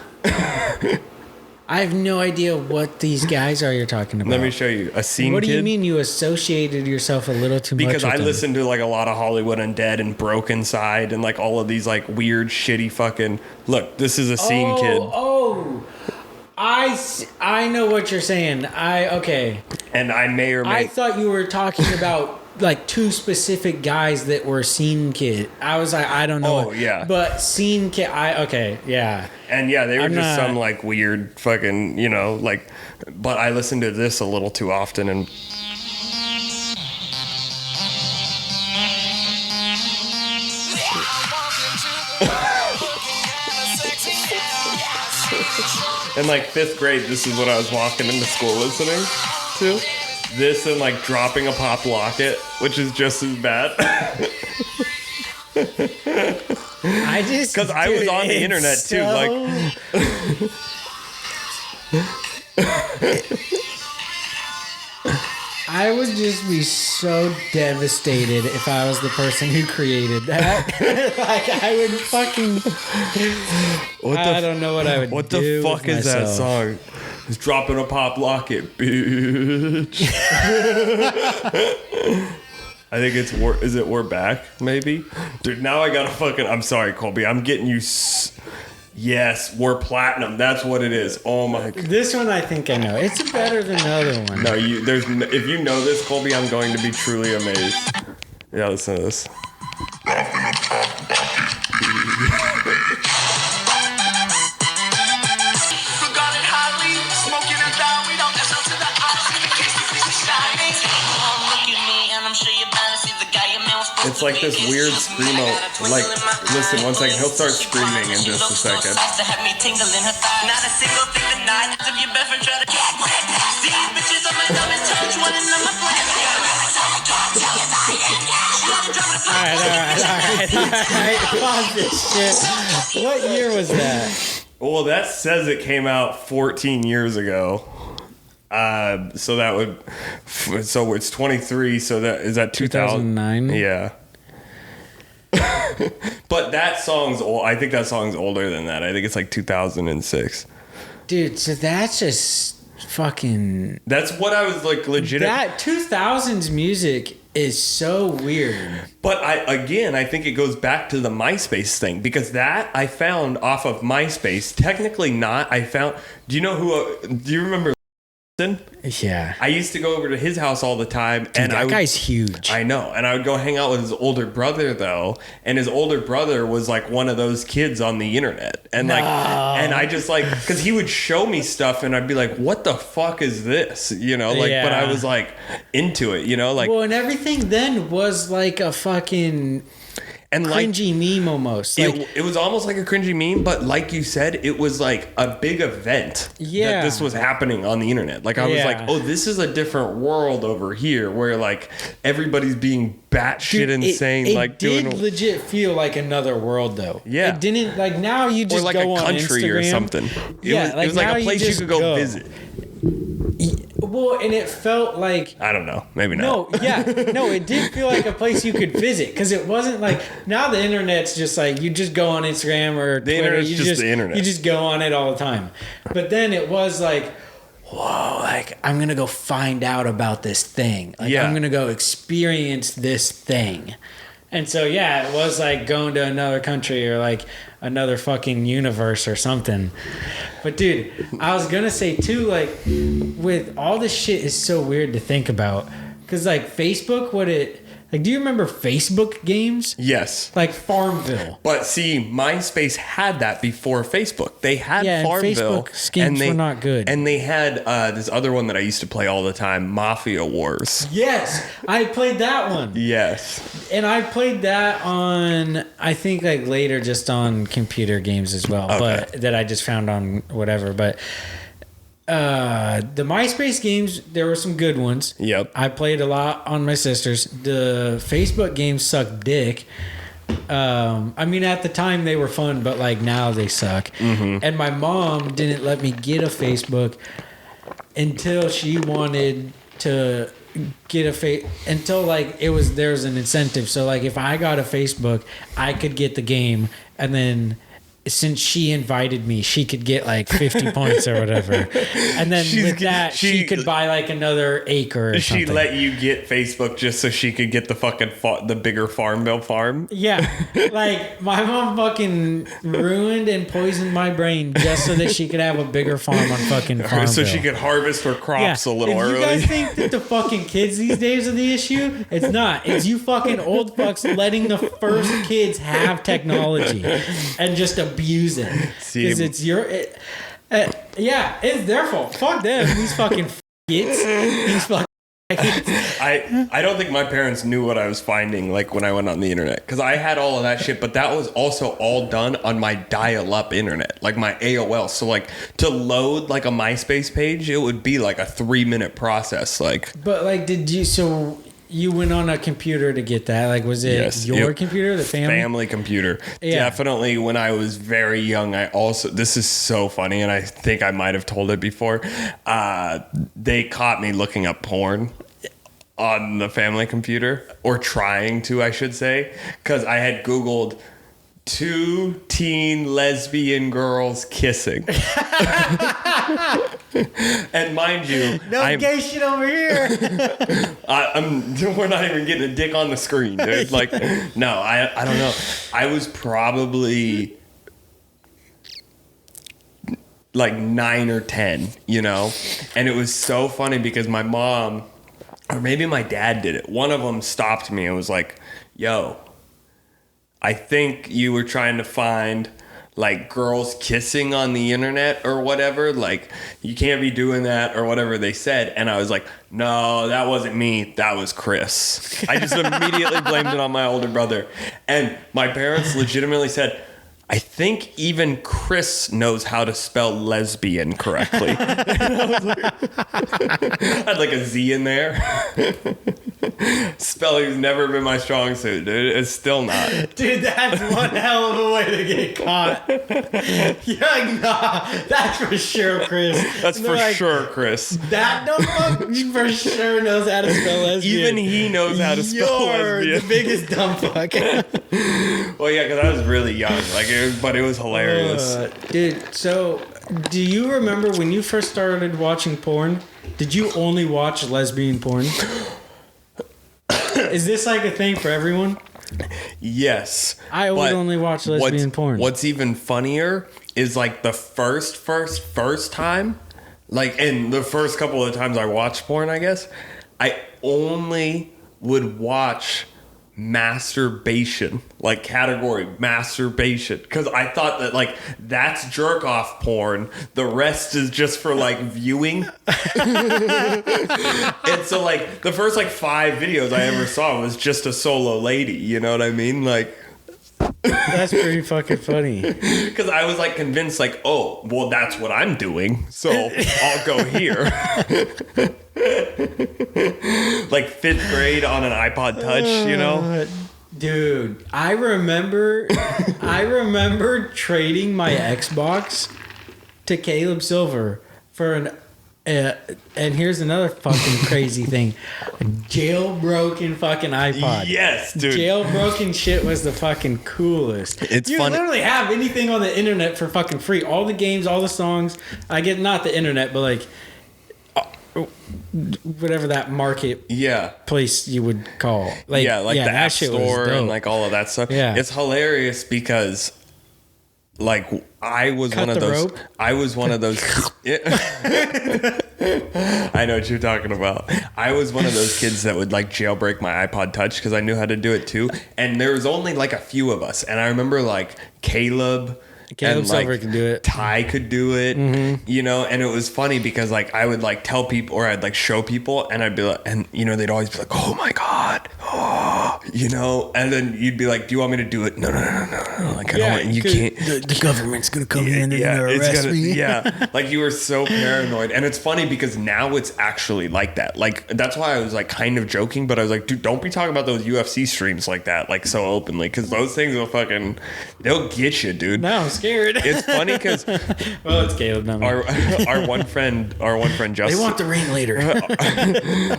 I have no idea what these guys are you're talking about.
Let me show you a Scene
What do you
kid.
mean you associated yourself a little too much
Because
with
I
them?
listened to like a lot of Hollywood Undead and Broken Side and like all of these like weird shitty fucking, look, this is a Scene kid.
Oh, I know what you're saying. Okay.
And I may or may
I thought you were talking about like two specific guys that were Scene kid. I was like, I don't know.
Oh, yeah.
But Scene kid, okay, yeah.
and yeah, they were
I'm
just
not-
some like weird fucking, you know, like, but I listened to this a little too often and in like 5th grade, this is what I was walking into school listening to. This and like dropping a pop locket, which is just as bad.
I just
because I was
dude,
on the
it's
internet too. Like,
I would just be so devastated if I was the person who created that. Like, I would fucking. I don't know what I would
what
do.
the fuck
with
is that
myself.
song? It's dropping a pop locket, bitch. I think it's is it We're Back, maybe? Dude, now I gotta fucking. I'm sorry, Colby. I'm getting you. Yes, We're Platinum. That's what it is. Oh my god.
This one I think I know. It's better than the other one.
No, if you know this, Colby, I'm going to be truly amazed. Yeah, listen to this. It's like this weird screamo. Like, listen, one second. He'll start screaming in just a second.
Alright. Pause this shit. What year was that?
Well, that says it came out 14 years ago. So that would, so it's 23. So is that
2009?
Yeah. But that song's old. I think that song's older than that. I think it's like 2006.
Dude, so that's just fucking.
That's what I was like legit.
That 2000s music is so weird.
But I think it goes back to the MySpace thing, because that I found off of MySpace. Technically not. I found. Do you know who? Do you remember?
Yeah.
I used to go over to his house all the time, and
That guy's huge.
I know, and I would go hang out with his older brother though, and his older brother was like one of those kids on the internet, and like, and I just like, because he would show me stuff, and I'd be like, "What the fuck is this?" You know, like, but I was like into it, you know, like,
well, and everything then was like a fucking
and like
cringy meme almost. Like,
it was almost like a cringy meme, but like you said, it was like a big event that this was happening on the internet. Like I was like, oh, this is a different world over here where like everybody's being batshit insane.
It did legit feel like another world though.
Yeah.
It didn't, like, now you just
or like
go
a
on
country
Instagram
or something.
Yeah,
It was like
now
a place you
just
could go visit.
Well, and it felt like,
I don't know, maybe not.
no, it did feel like a place you could visit, because it wasn't like, now the internet's just like, you just go on Instagram or
The
Twitter,
internet's
you
just the internet.
You just go on it all the time. But then it was like, whoa, like, I'm gonna go find out about this thing. Like,
Yeah.
I'm gonna go experience this thing. And so, yeah, it was like going to another country or like another fucking universe or something. But dude, I was gonna say too, like, with all this shit is so weird to think about, because like Facebook, like, do you remember Facebook games?
Yes.
Like Farmville.
But see, MySpace had that before Facebook. They had
Yeah, and
Farmville.
Facebook games were not good.
And they had this other one that I used to play all the time, Mafia Wars.
Yes, I played that one.
Yes.
And I played that on, I think, like, later just on computer games as well, but that I just found on whatever. But the MySpace games, there were some good ones.
Yep.
I played a lot on my sister's. The Facebook games suck dick. I mean, at the time they were fun, but like now they suck. Mm-hmm. And my mom didn't let me get a Facebook until she wanted to get until like there was an incentive. So like if I got a Facebook, I could get the game, and then since she invited me, she could get like 50 points or whatever. And then she could buy like another acre or something.
She let you get Facebook just so she could get the fucking the bigger Farmville farm?
Yeah. Like, my mom fucking ruined and poisoned my brain just so that she could have a bigger farm on fucking Farmville.
So she could harvest her crops a little early.
If you guys think that the fucking kids these days are the issue, it's not. It's you fucking old fucks letting the first kids have technology and just abuse it. Because it's it's their fault. Fuck them. These fucking kids. These fucking
I don't think my parents knew what I was finding like when I went on the internet, because I had all of that shit, but that was also all done on my dial-up internet, like my AOL. So like to load like a MySpace page, it would be like a 3-minute process. Like,
but like, did you? So you went on a computer to get that? Like, was it
Yes,
your
yep.
computer, the family?
computer?
Yeah.
Definitely. When I was very young, this is so funny, and I think I might have told it before. They caught me looking up porn on the family computer, or trying to, I should say, because I had Googled 2 teen lesbian girls kissing. And mind you,
No gay shit over here.
we're not even getting a dick on the screen, dude. Like, no, I don't know. I was probably like 9 or 10, you know? And it was so funny because my mom, or maybe my dad did it. One of them stopped me and was like, yo, I think you were trying to find like girls kissing on the internet or whatever. Like, you can't be doing that or whatever they said. And I was like, no, that wasn't me. That was Chris. I just immediately blamed it on my older brother. And my parents legitimately said, I think even Chris knows how to spell lesbian correctly. And I was like, I had like a Z in there. Spelling's never been my strong suit, dude. It's still not.
Dude, that's one hell of a way to get caught. You're like, nah, that's for sure, Chris.
That's for
like,
sure, Chris.
That dumb for sure knows how to spell lesbian.
Even he knows how to spell
You're
lesbian.
the biggest dumb fuck.
Well, yeah, because I was really young. Like, but it was hilarious.
Dude, so do you remember when you first started watching porn? Did you only watch lesbian porn? Is this like a thing for everyone?
Yes.
I would
but
only watch lesbian porn.
What's even funnier is like the first time, like, and the first couple of times I watched porn, I guess, I only would watch masturbation, like category masturbation, because I thought that like that's jerk off porn, the rest is just for like viewing. And so like the first like 5 videos I ever saw was just a solo lady, you know what I mean? Like,
That's pretty fucking funny.
because I was like convinced, like, oh, well, that's what I'm doing, so I'll go here. Like 5th grade on an iPod Touch, you know?
Dude, I remember trading my Xbox to Caleb Silver for an and here's another fucking crazy thing. A jailbroken fucking iPod.
Yes, dude.
Jailbroken shit was the fucking coolest.
It's
you
funny.
literally have anything on the internet for fucking free. All the games, all the songs. I get not the internet, but like whatever that marketplace
Yeah.
you would call. Like,
Yeah, like the
that
App
shit was
Store
dope.
and like all of that stuff.
Yeah.
It's hilarious because like I was
Cut
one of
the
those
rope.
I was one of those I know what you're talking about. I was one of those kids that would like jailbreak my iPod Touch because I knew how to do it too. And there was only like a few of us. And I remember like Caleb and
Silver
like
can do it.
Ty could do it, you know, and it was funny because like I would like tell people or I'd like show people and I'd be like, and you know, they'd always be like, oh my God, oh, you know, and then you'd be like, do you want me to do it? No. Like, I don't want, you can't.
The government's gonna come in and they're gonna arrest me.
Yeah, like you were so paranoid. And it's funny because now it's actually like that. Like, that's why I was like kind of joking, but I was like, dude, don't be talking about those UFC streams like that, like so openly, because those things will fucking, they'll get you, dude.
Now I'm scared.
It's funny because
Well, it's Caleb. Not me.
our one friend Justin.
They want the ring later.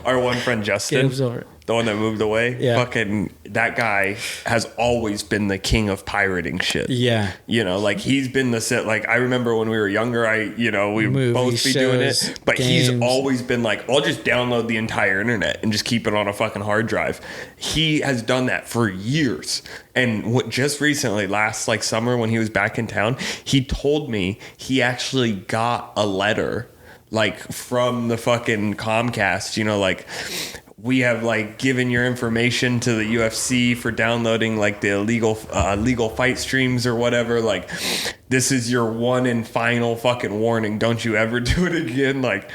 Our one friend Justin,
Caleb Silver.
the one that moved away.
Yeah.
Fucking that guy has always been the king of pirating shit.
Yeah.
You know, like he's been the set. Like I remember when we were younger, we
Movies,
both be doing
shows,
it. But he's
games.
always been like, I'll just download the entire internet and just keep it on a fucking hard drive. He has done that for years. And just recently, last like summer when he was back in town, he told me he actually got a letter like from the fucking Comcast, you know, like, we have like given your information to the UFC for downloading like the illegal legal fight streams or whatever. Like, this is your one and final fucking warning. Don't you ever do it again. Like,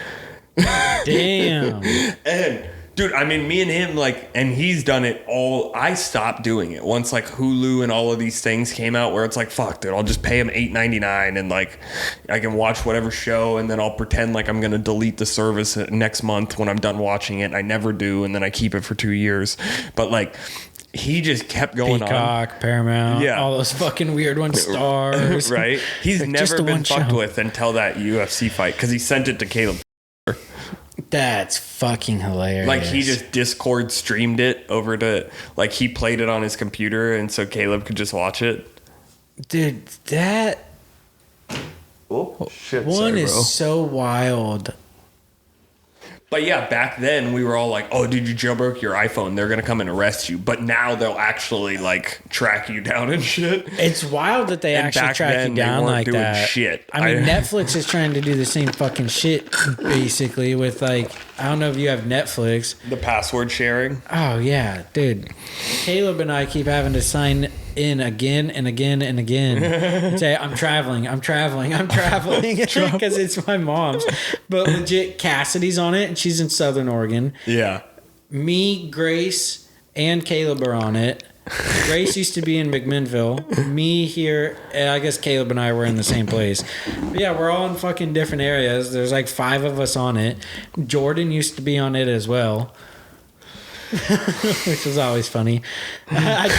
Damn.
and Dude, I mean, me and him, like, and he's done it all. I stopped doing it once, like, Hulu and all of these things came out where it's like, fuck, dude, I'll just pay him $8.99 and, like, I can watch whatever show and then I'll pretend like I'm going to delete the service next month when I'm done watching it. And I never do. And then I keep it for 2 years. But, like, he just kept going
Peacock, Paramount, all those fucking weird ones, Stars.
Right? He's
Like,
never been fucked
show.
with until that UFC fight because he sent it to Caleb.
That's fucking hilarious.
Like, he just Discord streamed it over to, like, he played it on his computer and so Caleb could just watch it.
Dude, that
Oh, shit.
one
Sorry,
is
bro.
so wild.
But yeah, back then we were all like, oh, dude, you jailbroke your iPhone. They're going to come and arrest you. But now they'll actually, like, track you down and shit.
It's wild that they
And
actually
back
track
then,
you
they
down
weren't
like
doing
that.
shit.
I mean, Netflix is trying to do the same fucking shit, basically, with, like, I don't know if you have Netflix.
The password sharing.
Oh, yeah, dude. Caleb and I keep having to sign in again and again and again and say, I'm traveling, because it's my mom's. But legit, Cassidy's on it, and she's in Southern Oregon.
Yeah.
Me, Grace, and Caleb are on it. Grace used to be in McMinnville. Me here, and I guess Caleb and I were in the same place. But yeah, we're all in fucking different areas. There's like 5 of us on it. Jordan used to be on it as well. Which was always funny. I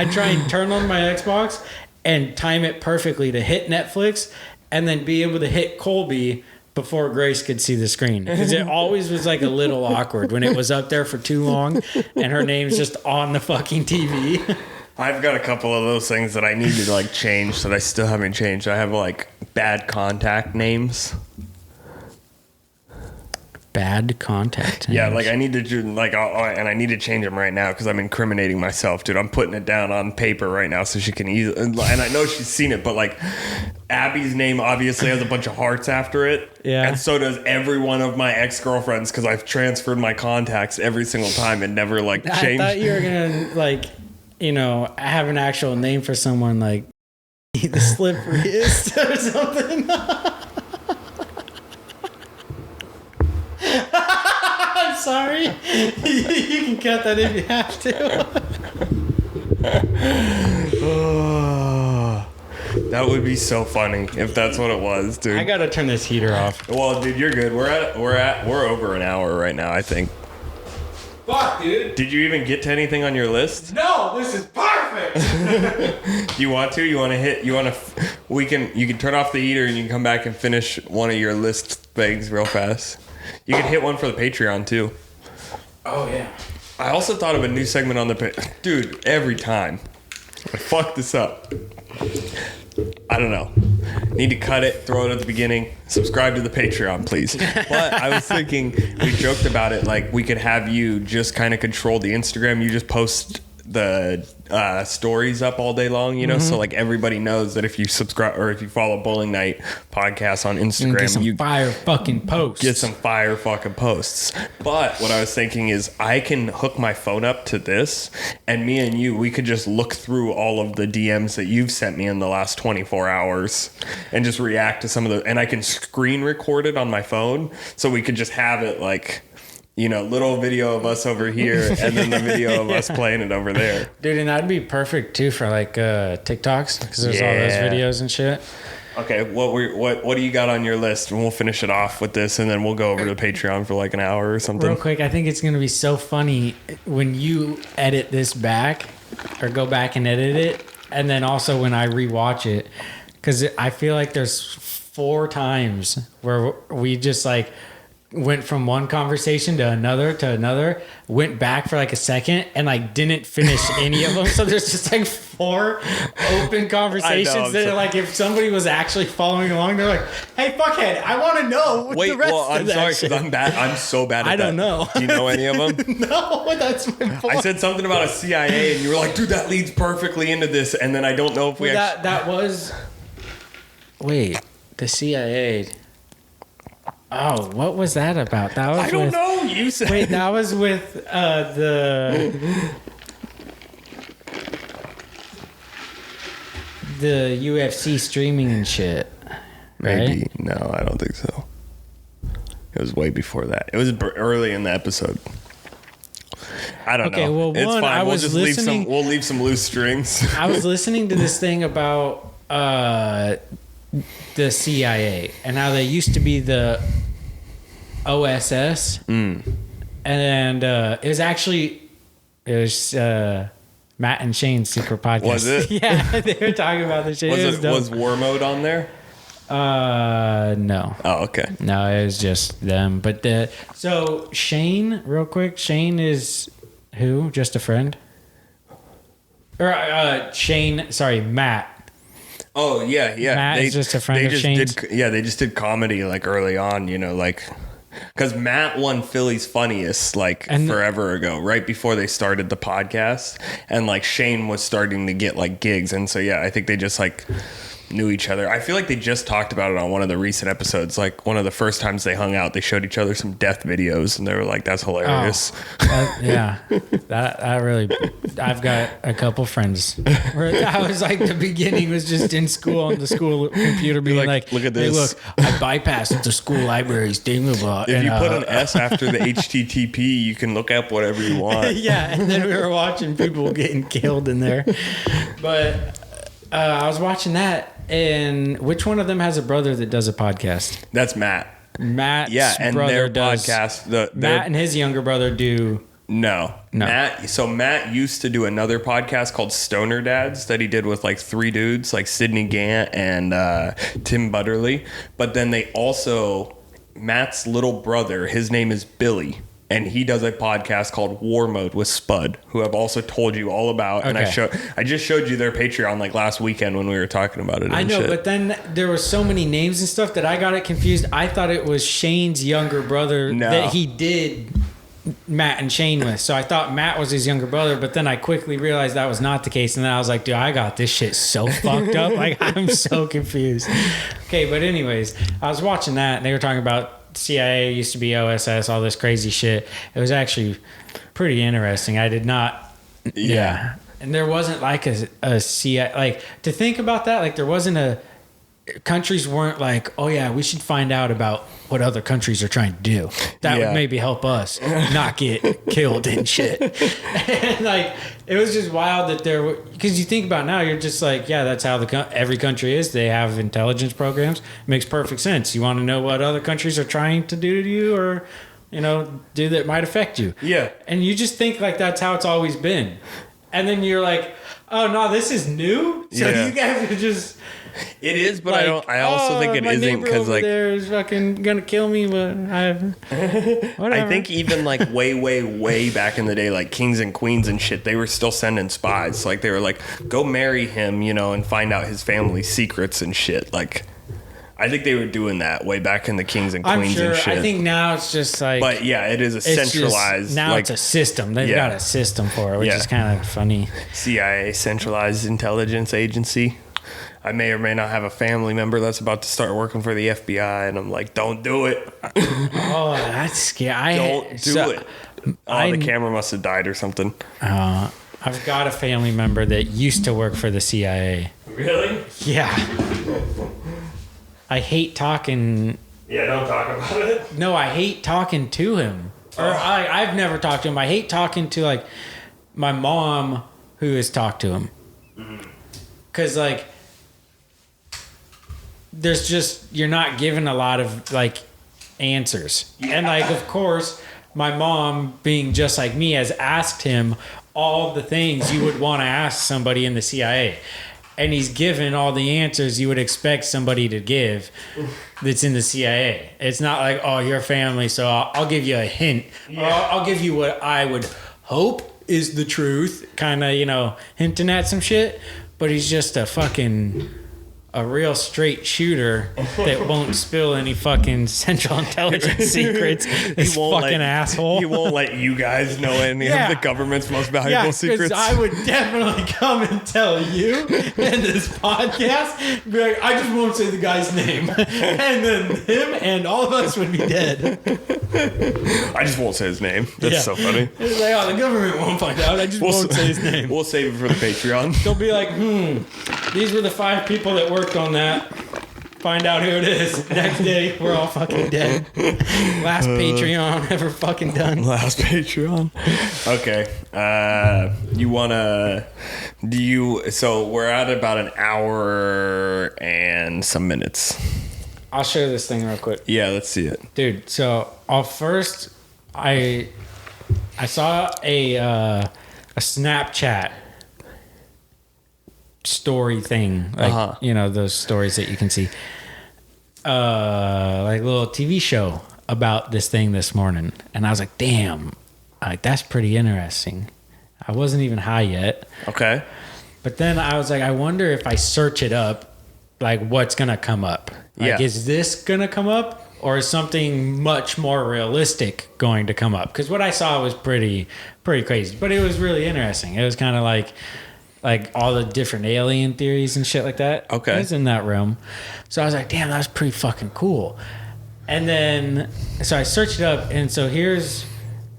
try and turn on my Xbox and time it perfectly to hit Netflix and then be able to hit Colby before Grace could see the screen, because it always was like a little awkward when it was up there for too long and her name's just on the fucking TV.
I've got a couple of those things that I need to, like, change that I still haven't changed. I have, like, bad contact names.
Bad contact.
Yeah, like, I need to do, like, and I need to change them right now because I'm incriminating myself, dude. I'm putting it down on paper right now so she can easily, and I know she's seen it, but, like, Abby's name obviously has a bunch of hearts after it.
Yeah.
And so does every one of my ex-girlfriends because I've transferred my contacts every single time and never, like, changed.
I thought you were gonna, like, you know, have an actual name for someone, like the Slipperiest or something. I'm sorry. You can cut that if you have to.
Oh, that would be so funny if that's what it was, dude.
I gotta turn this heater off.
Well, dude, you're good. We're over an hour right now, I think.
Fuck, dude.
Did you even get to anything on your list?
No, this is perfect.
Do you want to? You want to hit? You want to? You can turn off the heater and you can come back and finish one of your list things real fast. You can hit one for the Patreon too.
Oh yeah.
I also thought of a new segment on the dude. Every time I fuck this up, I don't know. Need to cut it, throw it at the beginning. Subscribe to the Patreon, please. But I was thinking, we joked about it, like we could have you just kind of control the Instagram. You just post the stories up all day long, you know, so like everybody knows that if you subscribe or if you follow Bowling Night podcast on Instagram,
Get some
you
fire fucking posts.
get some fire fucking posts. But what I was thinking is I can hook my phone up to this, and me and you, we could just look through all of the DMs that you've sent me in the last 24 hours and just react to some of the, and I can screen record it on my phone, so we could just have it like, you know, little video of us over here and then the video of us playing it over there.
Dude, and that'd be perfect too for like TikToks, because there's all those
Yeah.
videos and shit.
Okay, what do you got on your list? And we'll finish it off with this, and then we'll go over to Patreon for like an hour or something.
Real quick, I think it's gonna be so funny when you edit this back, or go back and edit it, and then also when I rewatch it, because I feel like there's 4 times where we just like went from one conversation to another, went back for like a second, and like didn't finish any of them. So there's just like 4 open conversations that are like, if somebody was actually following along, they're like, "Hey, fuckhead, I want to know
Wait,
the rest
well,
of
I'm
that
sorry
shit."
because I'm bad. I'm so bad at that.
I don't know.
Do you know any of them?
No, that's my point.
I said something about a CIA, and you were like, "Dude, that leads perfectly into this." And then I don't know if we
Well, that was. Wait, the CIA. Oh, what was that about? That was.
I don't
with,
know. You said.
Wait, that was with the UFC streaming and shit. Right?
Maybe no, I don't think so. It was way before that. It was early in the episode. I don't
Okay,
know.
well,
It's
one,
fine.
I
We'll
was
just
listening-
we'll leave some loose strings.
I was listening to this thing about the CIA and how they used to be the OSS, and it was Matt and Shane's secret podcast.
Was it?
Yeah, they were talking about the shit.
Was War Mode on there?
No.
Oh, okay.
No, it was just them. But so Shane, real quick, Shane is who? Just a friend? Or Shane, sorry, Matt.
Oh yeah.
Matt is just a friend of Shane's.
They just did comedy like early on, like because Matt won Philly's Funniest
And-
forever ago, right before they started the podcast, and like Shane was starting to get like gigs, and so yeah, I think they just like knew each other. I feel like they just talked about it on one of the recent episodes. Like one of the first times they hung out, they showed each other some death videos, and they were like, "That's hilarious."
Yeah, that really. I've got a couple friends where I was like, the beginning was just in school on the school computer, being like,
"Look at
Hey,
this."
look, I bypassed the school library's thingamabobber.
If you put an S after the HTTP, you can look up whatever you want.
Yeah, and then we were watching people getting killed in there. But I was watching that, and which one of them has a brother that does a podcast?
That's Matt.
Matt's
Yeah, and
brother
their
does.
podcast.
Matt and his younger brother do.
No. Matt used to do another podcast called Stoner Dads that he did with like three dudes, like Sidney Gant and Tim Butterly. But then they also, Matt's little brother, his name is Billy, and he does a podcast called War Mode with Spud, who I've also told you all about. And
Okay.
I just showed you their Patreon like last weekend when we were talking about it.
I
and
know,
shit.
but then there were so many names and stuff that I got it confused. I thought it was Shane's younger brother
No.
that he did Matt and Shane with. So I thought Matt was his younger brother, but then I quickly realized that was not the case. And then I was like, dude, I got this shit so fucked up. Like, I'm so confused. Okay, but anyways, I was watching that and they were talking about CIA used to be OSS, all this crazy shit. It was actually pretty interesting. I did not. Yeah. And there wasn't like a CIA, like to think about that, like there wasn't countries weren't like, oh yeah, we should find out about what other countries are trying to do. That
Yeah.
would maybe help us not get killed and shit. And like, it was just wild that there were, because you think about it now, you're just like, yeah, that's how every country is. They have intelligence programs. Makes perfect sense. You want to know what other countries are trying to do to you or, do that might affect you.
Yeah.
And you just think like that's how it's always been. And then you're like, oh no, this is new? So
Yeah.
you guys are just
It is, but
like,
I also think it
my
isn't
neighbor
because
over
like
there is fucking gonna kill me, but whatever.
I think even like way back in the day, like kings and queens and shit, they were still sending spies. Like they were like, go marry him, and find out his family's secrets and shit. Like, I think they were doing that way back in the kings and
I'm
queens
sure.
and shit.
I think now it's just like,
but yeah, it is a
it's just-
centralized,
now
like
it's a system. They've
Yeah.
got a system for it, which
Yeah.
is kind of funny.
CIA, centralized intelligence agency. I may or may not have a family member that's about to start working for the FBI, and I'm like, don't do it.
Oh, that's scary.
Don't do it. Oh, the camera must have died or something.
I've got a family member that used to work for the CIA.
Really?
Yeah. I hate talking.
Yeah, don't talk about it.
No, I hate talking to him. Or I've never talked to him. I hate talking to like my mom who has talked to him. Cause like there's just, you're not given a lot of like answers. And like, of course, my mom being just like me has asked him all the things you would want to ask somebody in the CIA. And he's given all the answers you would expect somebody to give that's in the CIA. It's not like, oh, you're family, so I'll give you a hint. Or I'll give you what I would hope is the truth, kind of, hinting at some shit. But he's just a real straight shooter that won't spill any fucking Central Intelligence secrets. This fucking asshole.
He won't let you guys know any
Yeah.
of the government's most valuable
Yeah, because
secrets.
I would definitely come and tell you in this podcast, be like, I just won't say the guy's name. And then him and all of us would be dead.
I just won't say his name. That's
Yeah.
so funny.
It's like, oh, the government won't find out. I just won't say his name.
We'll save it for the Patreon.
They'll be like, these were the 5 people that worked on that. Find out who it is. Next day, we're all fucking dead. Last Patreon ever fucking done.
Last Patreon. Okay. So we're at about an hour and some minutes.
I'll show this thing real quick.
Yeah, let's see it.
Dude, so first I saw a Snapchat story thing, like those stories that you can see, like a little TV show about this thing this morning, and I was like, damn, like that's pretty interesting. I wasn't even high yet.
Okay.
But then I was like, I wonder if I search it up, like what's gonna come up. Like, is this gonna come up, or is something much more realistic going to come up? Because what I saw was pretty crazy, but it was really interesting. It was kind of like all the different alien theories and shit like that.
Okay.
It was in that realm. So I was like, damn, that was pretty fucking cool. And then, so I searched it up, and so here's,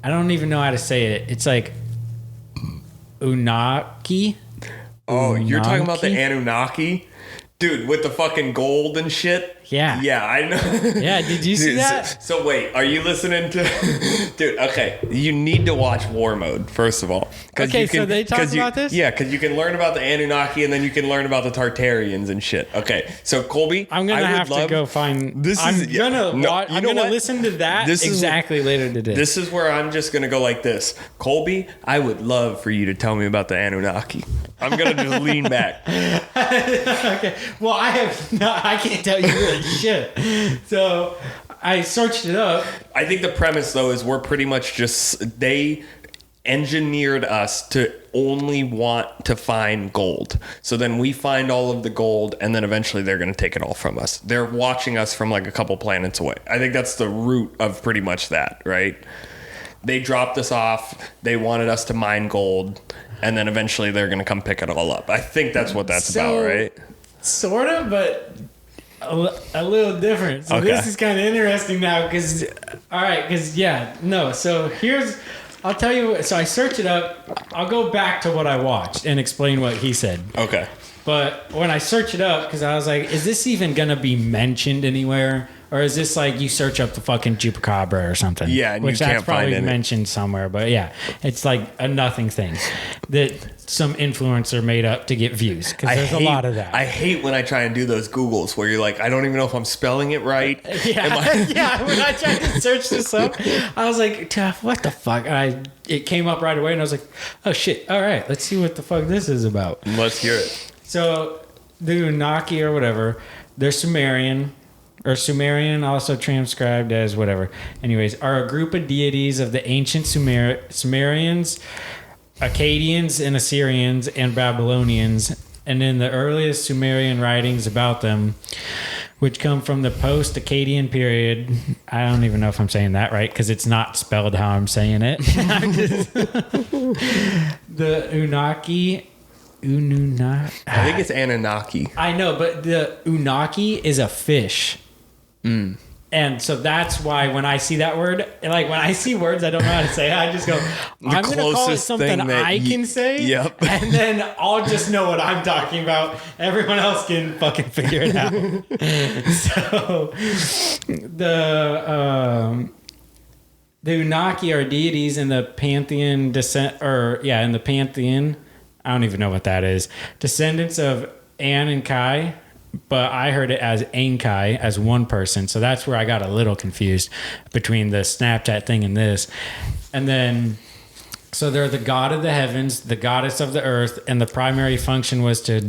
I don't even know how to say it. It's like Unaki.
Oh, you're talking about the
Unaki?
Anunnaki? Dude, with the fucking gold and shit?
Yeah.
Yeah, I know.
Yeah, did you see that?
So wait, are you listening to... Dude, okay. You need to watch War Mode, first of all.
Okay, so they talk about this?
Yeah, because you can learn about the Anunnaki and then you can learn about the Tartarians and shit. Okay, so Colby,
I'm going to have to go find... I'm going to listen to that exactly later today.
This is where I'm just going to go like this. Colby, I would love for you to tell me about the Anunnaki. I'm going to just lean back.
Okay. Well, I can't tell you really shit. So I searched it up.
I think the premise, though, is we're pretty much just... They engineered us to only want to find gold. So then we find all of the gold, and then eventually they're going to take it all from us. They're watching us from like a couple planets away. I think that's the root of pretty much that, right? They dropped us off. They wanted us to mine gold, and then eventually they're going to come pick it all up. I think that's what that's about, right?
Sort of, but a little different. So
Okay.
This is kind of interesting now because, so I'll tell you, so I searched it up. I'll go back to what I watched and explain what he said.
Okay.
But when I searched it up, because I was like, is this even going to be mentioned anywhere? Or is this like you search up the fucking Chupacabra or something?
Yeah, and
which
you can't
that's probably
find any.
mentioned somewhere. But yeah, it's like a nothing thing that some influencer made up to get views. Because there's a lot of that.
I hate when I try and do those Googles where you're like, I don't even know if I'm spelling it right.
Yeah, when I tried to search this up, I was like, what the fuck? And it came up right away, and I was like, oh shit, all right, let's see what the fuck this is about.
Let's hear it.
So the Unaki or whatever, they're Sumerian, or Sumerian, also transcribed as whatever. Anyways, are a group of deities of the ancient Sumerians, Akkadians, and Assyrians, and Babylonians. And in the earliest Sumerian writings about them, which come from the post-Akkadian period, I don't even know if I'm saying that right, because it's not spelled how I'm saying it. The Unaki...
I think it's Anunnaki.
I know, but the Unaki is a fish. And so that's why when I see that word, like when I see words I don't know how to say, I just go, I'm going to call it
closest
something
thing that
I can say.
Yep.
And then I'll just know what I'm talking about. Everyone else can fucking figure it out. So the Unaki are deities in the Pantheon in the Pantheon. I don't even know what that is. Descendants of An and Kai, but I heard it as Ankai, as one person. So that's where I got a little confused between the Snapchat thing and this. And then, so they're the god of the heavens, the goddess of the earth, and the primary function was to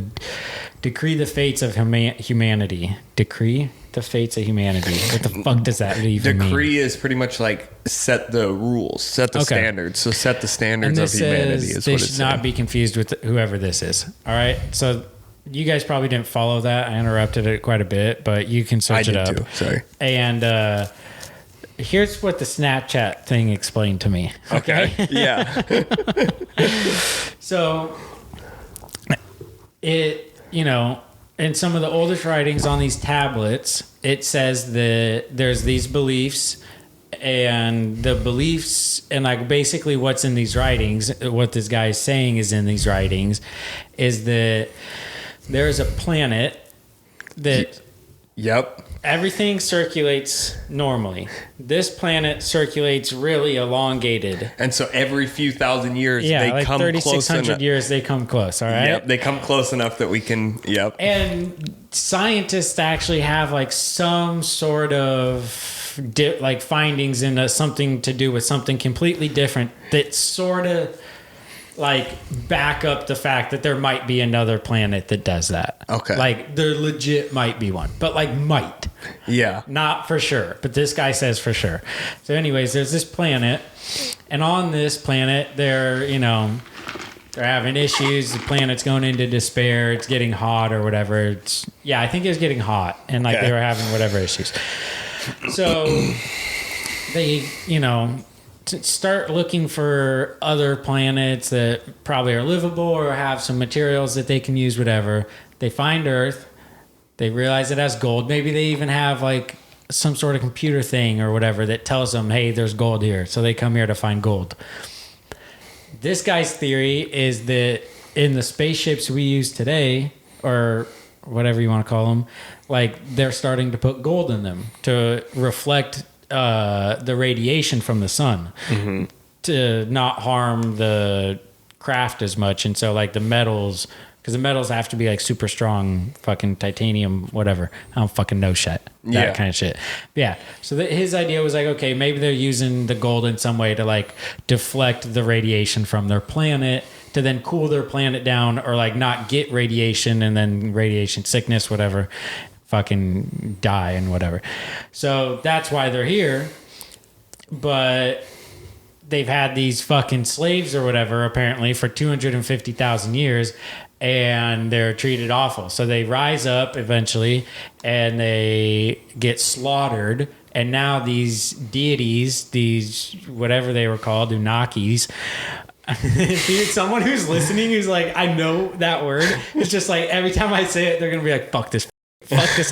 decree the fates of humanity. Decree the fates of humanity. What the fuck does that even mean?
Decree is pretty much like set the rules, set the standards. So set the standards of humanity is what
they
it's
should not be confused with whoever this is. All right. So you guys probably didn't follow that. I interrupted it quite a bit, but you can search it up.
I did too. Sorry.
And here's what the Snapchat thing explained to me.
Okay. Yeah.
So it, in some of the oldest writings on these tablets, it says that there's these beliefs, and the beliefs, and like basically what's in these writings, what this guy is saying is in these writings, is that there's a planet that
Yep.
Everything circulates normally. This planet circulates really elongated.
And so every few thousand years,
Yeah,
they
like
come close
3,600
enough.
years, they come close, all right?
Yep, they come close enough that we can. Yep.
And scientists actually have like some sort of like findings in something to do with something completely different that sort of like back up the fact that there might be another planet that does that.
Okay.
Like there legit might be one, but like might.
Yeah.
Not for sure, but this guy says for sure. So anyways, there's this planet, and on this planet they're having issues. The planet's going into despair. It's getting hot or whatever. I think it was getting hot, and like
Okay.
they were having whatever issues. So they, start looking for other planets that probably are livable or have some materials that they can use, whatever. They find Earth. They realize it has gold. Maybe they even have like some sort of computer thing or whatever that tells them, hey, there's gold here. So they come here to find gold. This guy's theory is that in the spaceships we use today, or whatever you want to call them, like they're starting to put gold in them to reflect the radiation from the sun to not harm the craft as much. And so like the metals, because the metals have to be like super strong, fucking titanium, whatever. I don't fucking know shit. That kind of shit. Yeah. So his idea was like, okay, maybe they're using the gold in some way to like deflect the radiation from their planet to then cool their planet down, or like not get radiation and then radiation sickness, whatever, fucking die and whatever. So that's why they're here. But they've had these fucking slaves or whatever, apparently, for 250,000 years, and they're treated awful. So they rise up eventually and they get slaughtered. And now these deities, these whatever they were called, Unakis, dude, someone who's listening who's like, I know that word. It's just like every time I say it, they're gonna be like, fuck this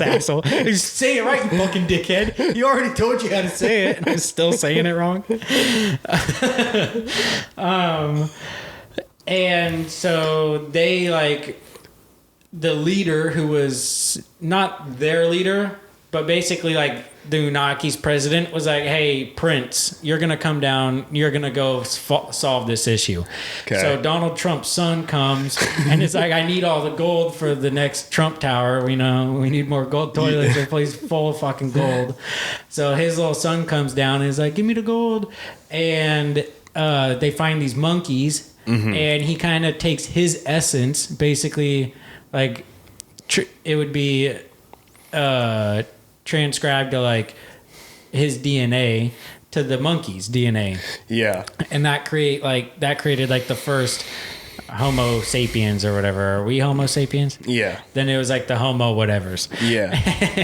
asshole. Just say it right, you fucking dickhead. He already told you how to say it, and I'm still saying it wrong. And so they like the leader, who was not their leader, but basically like the Unaki's president, was like, hey, Prince, you're going to come down. You're going to go solve this issue.
Okay.
So Donald Trump's son comes and it's like, I need all the gold for the next Trump Tower. We need more gold toilets. The place full of fucking gold. So his little son comes down and is like, give me the gold. And they find these monkeys. And he kind of takes his essence, basically, like it would be transcribed to like his DNA to the monkey's DNA.
Yeah.
And that created like the first Homo sapiens or whatever. Are we Homo sapiens?
Yeah.
Then it was like the Homo whatevers.
Yeah.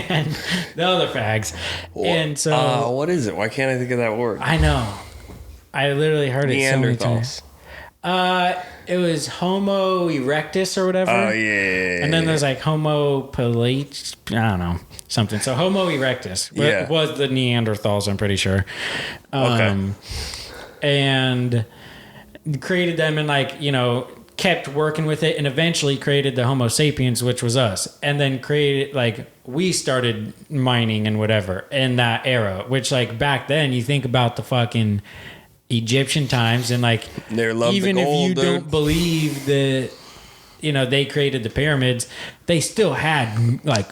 And the other fags. And so
what is it? Why can't I think of that word?
I know. I literally heard it so many times.
Neanderthals.
It was Homo erectus or whatever.
Oh yeah.
And then there's like Homo palate, I don't know, something. So Homo erectus was the Neanderthals, I'm pretty sure.
Okay.
And created them and like, kept working with it and eventually created the Homo sapiens, which was us. And then created like, we started mining and whatever in that era, which like back then you think about the fucking Egyptian times and like even if you don't believe that they created the pyramids, they still had like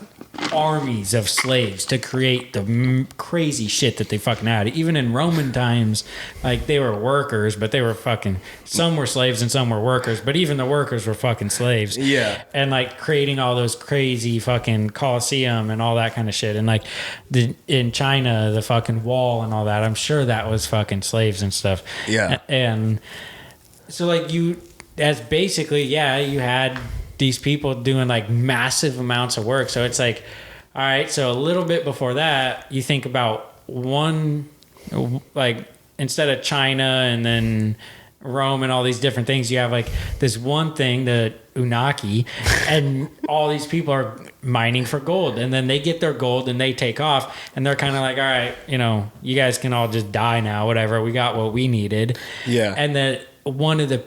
armies of slaves to create the crazy shit that they fucking had. Even in Roman times, like they were workers, but they were fucking, some were slaves and some were workers, but even the workers were fucking slaves.
Yeah.
And like creating all those crazy fucking Colosseum and all that kind of shit. And like in China, the fucking wall and all that, I'm sure that was fucking slaves and stuff.
Yeah.
And so like that's basically, you had these people doing like massive amounts of work. So it's like, all right, so a little bit before that, you think about like instead of China and then Rome and all these different things, you have like this one thing, the Unaki, and all these people are mining for gold, and then they get their gold and they take off, and they're kind of like, all right, you guys can all just die now, whatever, we got what we needed.
Yeah.
And then one of the,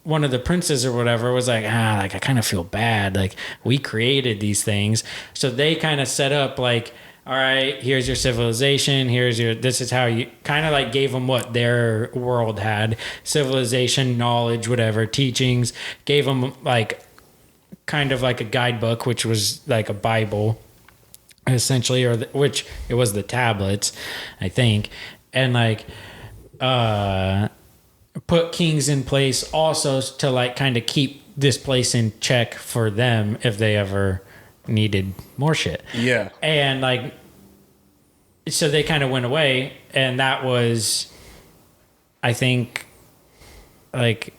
one of the princes or whatever was like, like I kind of feel bad. Like we created these things. So they kind of set up like, all right, here's your civilization. This is how you kind of like gave them what their world had: civilization, knowledge, whatever, teachings. Gave them like kind of like a guidebook, which was like a Bible, essentially, which it was the tablets, I think, and like put kings in place also to like kind of keep this place in check for them if they ever needed more shit.
Yeah.
And like, so they kind of went away, and that was, I think, like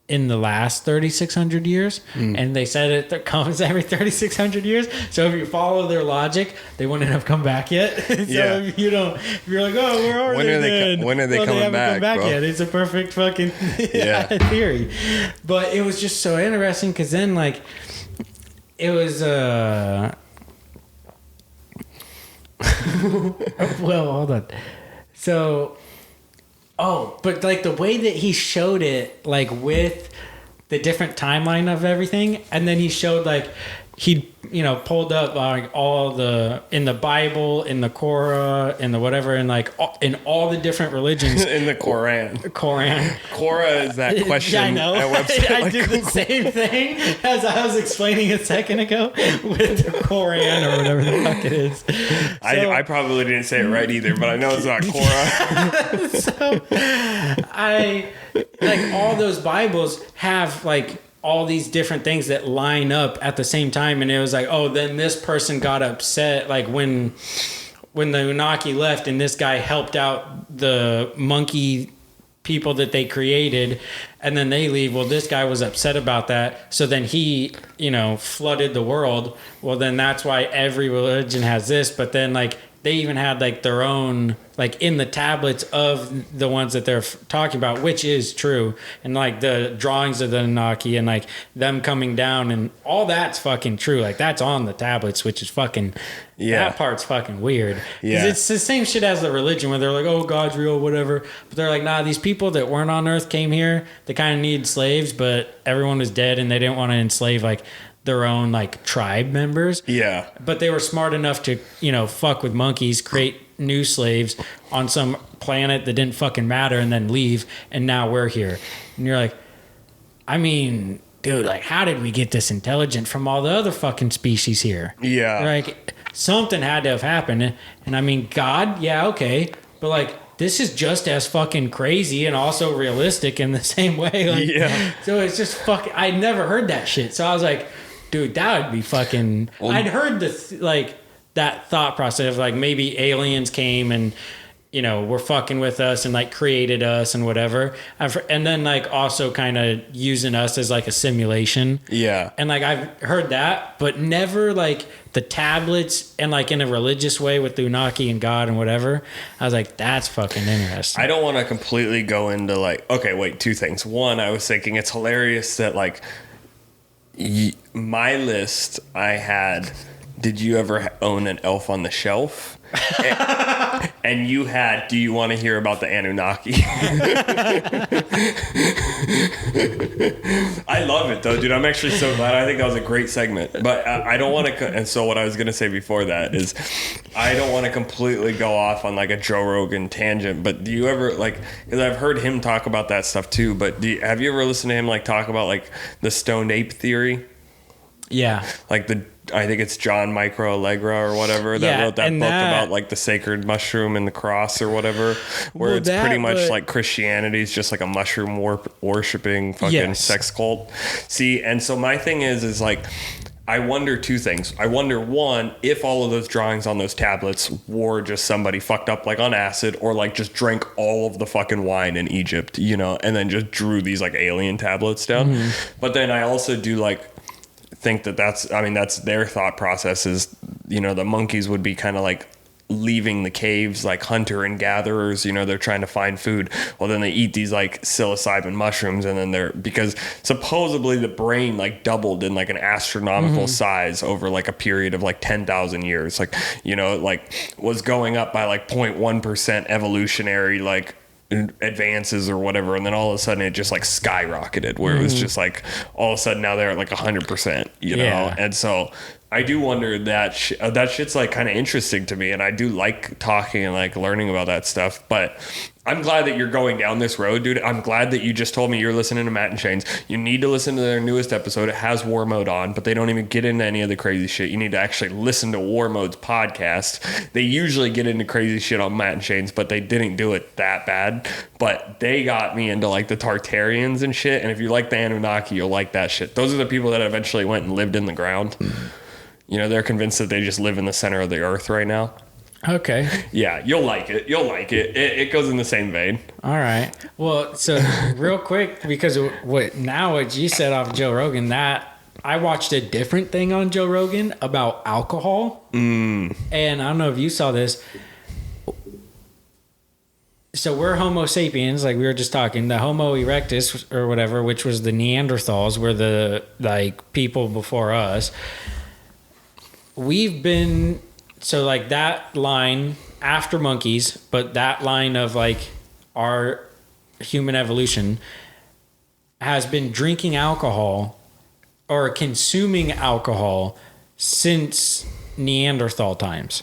in the last 3,600 years. And they said it comes every 3,600 years. So if you follow their logic, they wouldn't have come back yet. So
Yeah.
if you're like, oh, where are they then?
When are they
Well,
coming
they haven't
back,
come back
bro?
yet. It's a perfect fucking
Yeah.
theory. But it was just so interesting because then like it was well, hold on. So, but like the way that he showed it, like with the different timeline of everything, and then he showed like he, pulled up like all in the Bible, in the Korah, in the whatever, and like in all the different religions.
In the Quran. Korah is that question.
Yeah, I know.
At website
I
like
did the same thing as I was explaining a second ago with the Koran or whatever the fuck it is.
I probably didn't say it right either, but I know it's not Korah.
So I like all those Bibles have like all these different things that line up at the same time, and it was like, oh, then this person got upset like when the Unaki left, and this guy helped out the monkey people that they created, and then they leave. Well, this guy was upset about that, so then he flooded the world. Well, then that's why every religion has this. But then like they even had like their own, like in the tablets of the ones that they're talking about, which is true. And like the drawings of the Anunnaki and like them coming down and all that's fucking true. Like that's on the tablets, which is fucking, that part's fucking weird. 'Cause it's the same shit as the religion where they're like, oh, God's real, whatever. But they're like, nah, these people that weren't on Earth came here. They kind of needed slaves, but everyone was dead and they didn't want to enslave like their own like tribe members.
Yeah.
But they were smart enough to, fuck with monkeys, create new slaves on some planet that didn't fucking matter and then leave. And now we're here. And you're like, I mean, dude, like how did we get this intelligent from all the other fucking species here?
Yeah.
Like something had to have happened. And I mean, God, yeah, okay. But like, this is just as fucking crazy and also realistic in the same way. Like,
Yeah.
So it's just fucking, I'd never heard that shit. So I was like, dude, that would be fucking. I'd heard that thought process of like maybe aliens came and were fucking with us and like created us and whatever, and then like also kind of using us as like a simulation.
Yeah.
And like I've heard that, but never like the tablets and like in a religious way with the Unaki and God and whatever. I was like, that's fucking interesting.
I don't want to completely go into like, okay, wait, two things. One, I was thinking it's hilarious that like my list I had, did you ever own an Elf on the Shelf? And you had, do you want to hear about the Anunnaki? I love it though, dude. I'm actually so glad. I think that was a great segment. But I don't want to, and so what I was going to say before that is I don't want to completely go off on like a Joe Rogan tangent, but do you ever like, because I've heard him talk about that stuff too, but have you ever listened to him like talk about like the stoned ape theory?
Yeah.
Like I think it's John Micro Allegra or whatever that wrote that book about like the sacred mushroom and the cross or whatever, where it's pretty much like Christianity is just like a mushroom worshipping fucking sex cult. See, and so my thing is like, I wonder two things. I wonder, one, if all of those drawings on those tablets were just somebody fucked up like on acid or like just drank all of the fucking wine in Egypt, and then just drew these like alien tablets down. Mm-hmm. But then I also do like think that's their thought process is, the monkeys would be kind of like leaving the caves like hunter and gatherers, they're trying to find food. Well, then they eat these like psilocybin mushrooms, and then because supposedly the brain like doubled in like an astronomical size over like a period of like 10,000 years, like, like was going up by like 0.1% evolutionary like advances or whatever, and then all of a sudden it just like skyrocketed where it was just like all of a sudden now they're at like 100%, you know.
Yeah.
And so I do wonder that that shit's like kind of interesting to me, and I do like talking and like learning about that stuff. But I'm glad that you're going down this road, dude. I'm glad that you just told me you're listening to Matt and Shane's. You need to listen to their newest episode. It has War Mode on, but they don't even get into any of the crazy shit. You need to actually listen to War Mode's podcast. They usually get into crazy shit on Matt and Shane's, but they didn't do it that bad. But they got me into like the Tartarians and shit. And if you like the Anunnaki, you'll like that shit. Those are the people that eventually went and lived in the ground. You know, they're convinced that they just live in the center of the earth right now.
Okay.
Yeah, you'll like it. You'll like it. It goes in the same vein.
All right. Well, so real quick, because of what you said off Joe Rogan, that I watched a different thing on Joe Rogan about alcohol. And I don't know if you saw this. So we're Homo sapiens, like we were just talking. The Homo erectus or whatever, which was the Neanderthals, were the like people before us. We've been, so like that line after monkeys, but that line of like our human evolution has been drinking alcohol or consuming alcohol since Neanderthal times.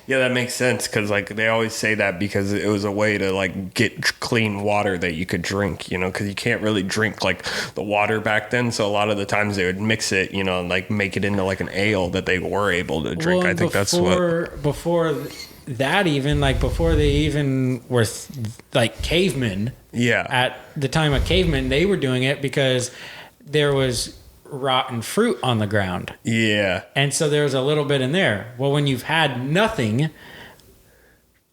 Yeah, that makes sense because like they always say that because it was a way to like get clean water that you could drink, you know, because you can't really drink like the water back then. So a lot of the times they would mix it, you know, and like make it into like an ale that they were able to drink.
Well,
I think that's what.
Before that, even like before they even were like cavemen.
Yeah.
At the time of cavemen, they were doing it because there was rotten fruit on the ground.
Yeah.
And so there's a little bit in there. Well, when you've had nothing,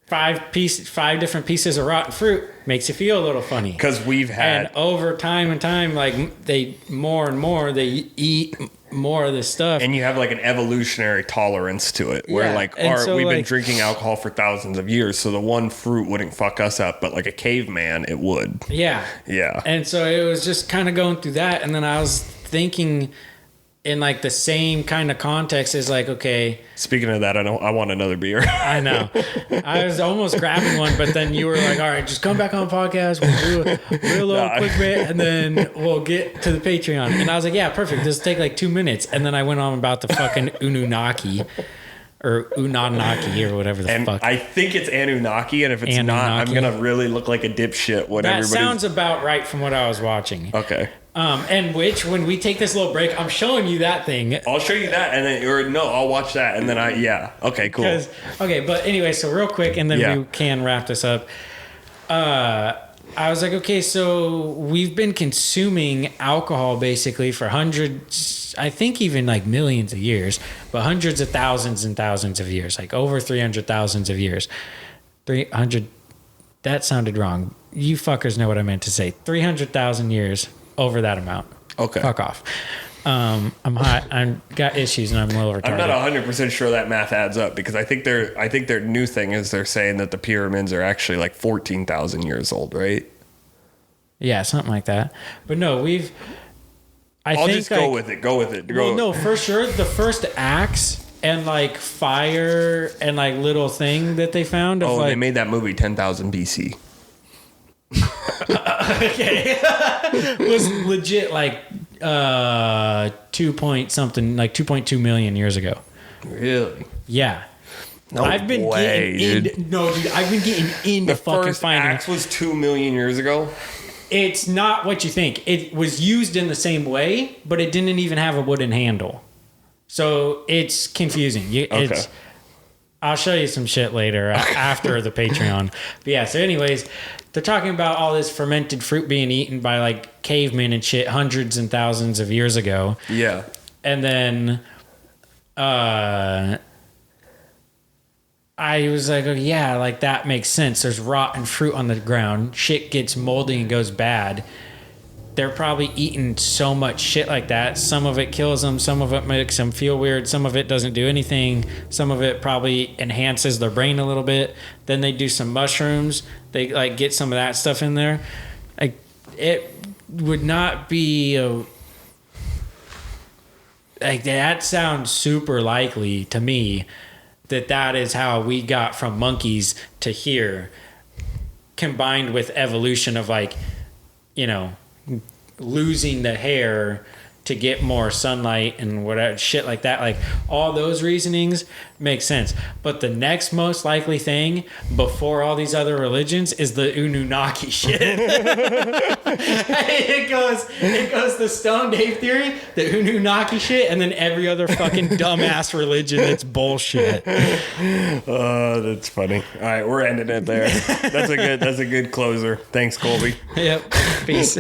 five different pieces of rotten fruit makes you feel a little funny.
Because we've had.
And over time and time, like they more and more, they eat more of this stuff.
And you have like an evolutionary tolerance to it where
Yeah,
like
and so,
we've been
like-
drinking alcohol for thousands of years. So the one fruit wouldn't fuck us up, but like a caveman, it would.
Yeah.
Yeah.
And so it was just kind of going through that. And then I was thinking in like the same kind of context is like, okay,
Speaking of that, I want another beer.
I know. I was almost grabbing one, but then you were like, all right, just come back on the podcast. We'll do a little
No.
quick bit and then we'll get to the Patreon. And I was like, yeah, perfect. This will take like 2 minutes. And then I went on about the fucking Anunnaki or Unanaki or whatever the
And
fuck.
I think it's Anunnaki, and if it's not, I'm
Anunnaki.
gonna really look like a dipshit when
that
everybody's.
sounds about right from what I was watching.
Okay.
And which, when we take this little break, I'm showing you that thing.
I'll show you that, and then I'll watch that, and then okay, cool.
Okay, but anyway, so real quick, and then
Yeah.
we can wrap this up. I was like, okay, so we've been consuming alcohol basically for hundreds, I think even like millions of years, but hundreds of thousands and thousands of years, like over 300,000 of years. 300, that sounded wrong. You fuckers know what I meant to say. 300,000 years over that amount.
Okay.
Fuck off. I'm hot. I've got issues and I'm a little retarded.
I'm not 100% sure that math adds up because I think their new thing is they're saying that the pyramids are actually like 14,000 years old, right?
Yeah, something like that. But no,
I'll just go with it. Go with it.
Well, no, for sure. The first axe and like fire and like little thing that they found. Of
they made that movie 10,000 BC.
was legit like 2.2 million years ago.
Really?
Yeah.
No
I've been
way,
getting
dude.
into, no, dude, I've been getting into
The
fucking
first
finding.
axe was 2 million years ago.
It's not what you think. It was used in the same way, but it didn't even have a wooden handle. So it's confusing.
Okay.
I'll show you some shit later after the Patreon. But yeah, so anyways, they're talking about all this fermented fruit being eaten by like cavemen and shit hundreds and thousands of years ago.
Yeah.
And then I was like, oh, yeah, like that makes sense. There's rotten fruit on the ground. Shit gets moldy and goes bad. They're probably eating so much shit like that. Some of it kills them. Some of it makes them feel weird. Some of it doesn't do anything. Some of it probably enhances their brain a little bit. Then they do some mushrooms. They like get some of that stuff in there. Like it would not be like that sounds super likely to me that is how we got from monkeys to here. combined with evolution of like, you know, losing the hair to get more sunlight and whatever shit like that, like all those reasonings make sense. But the next most likely thing before all these other religions is the Anunnaki shit. it goes the Stone Dave theory, the Anunnaki shit, and then every other fucking dumbass religion that's bullshit.
Oh, that's funny. All right, we're ending it there. That's a good closer. Thanks, Colby.
Yep. Peace.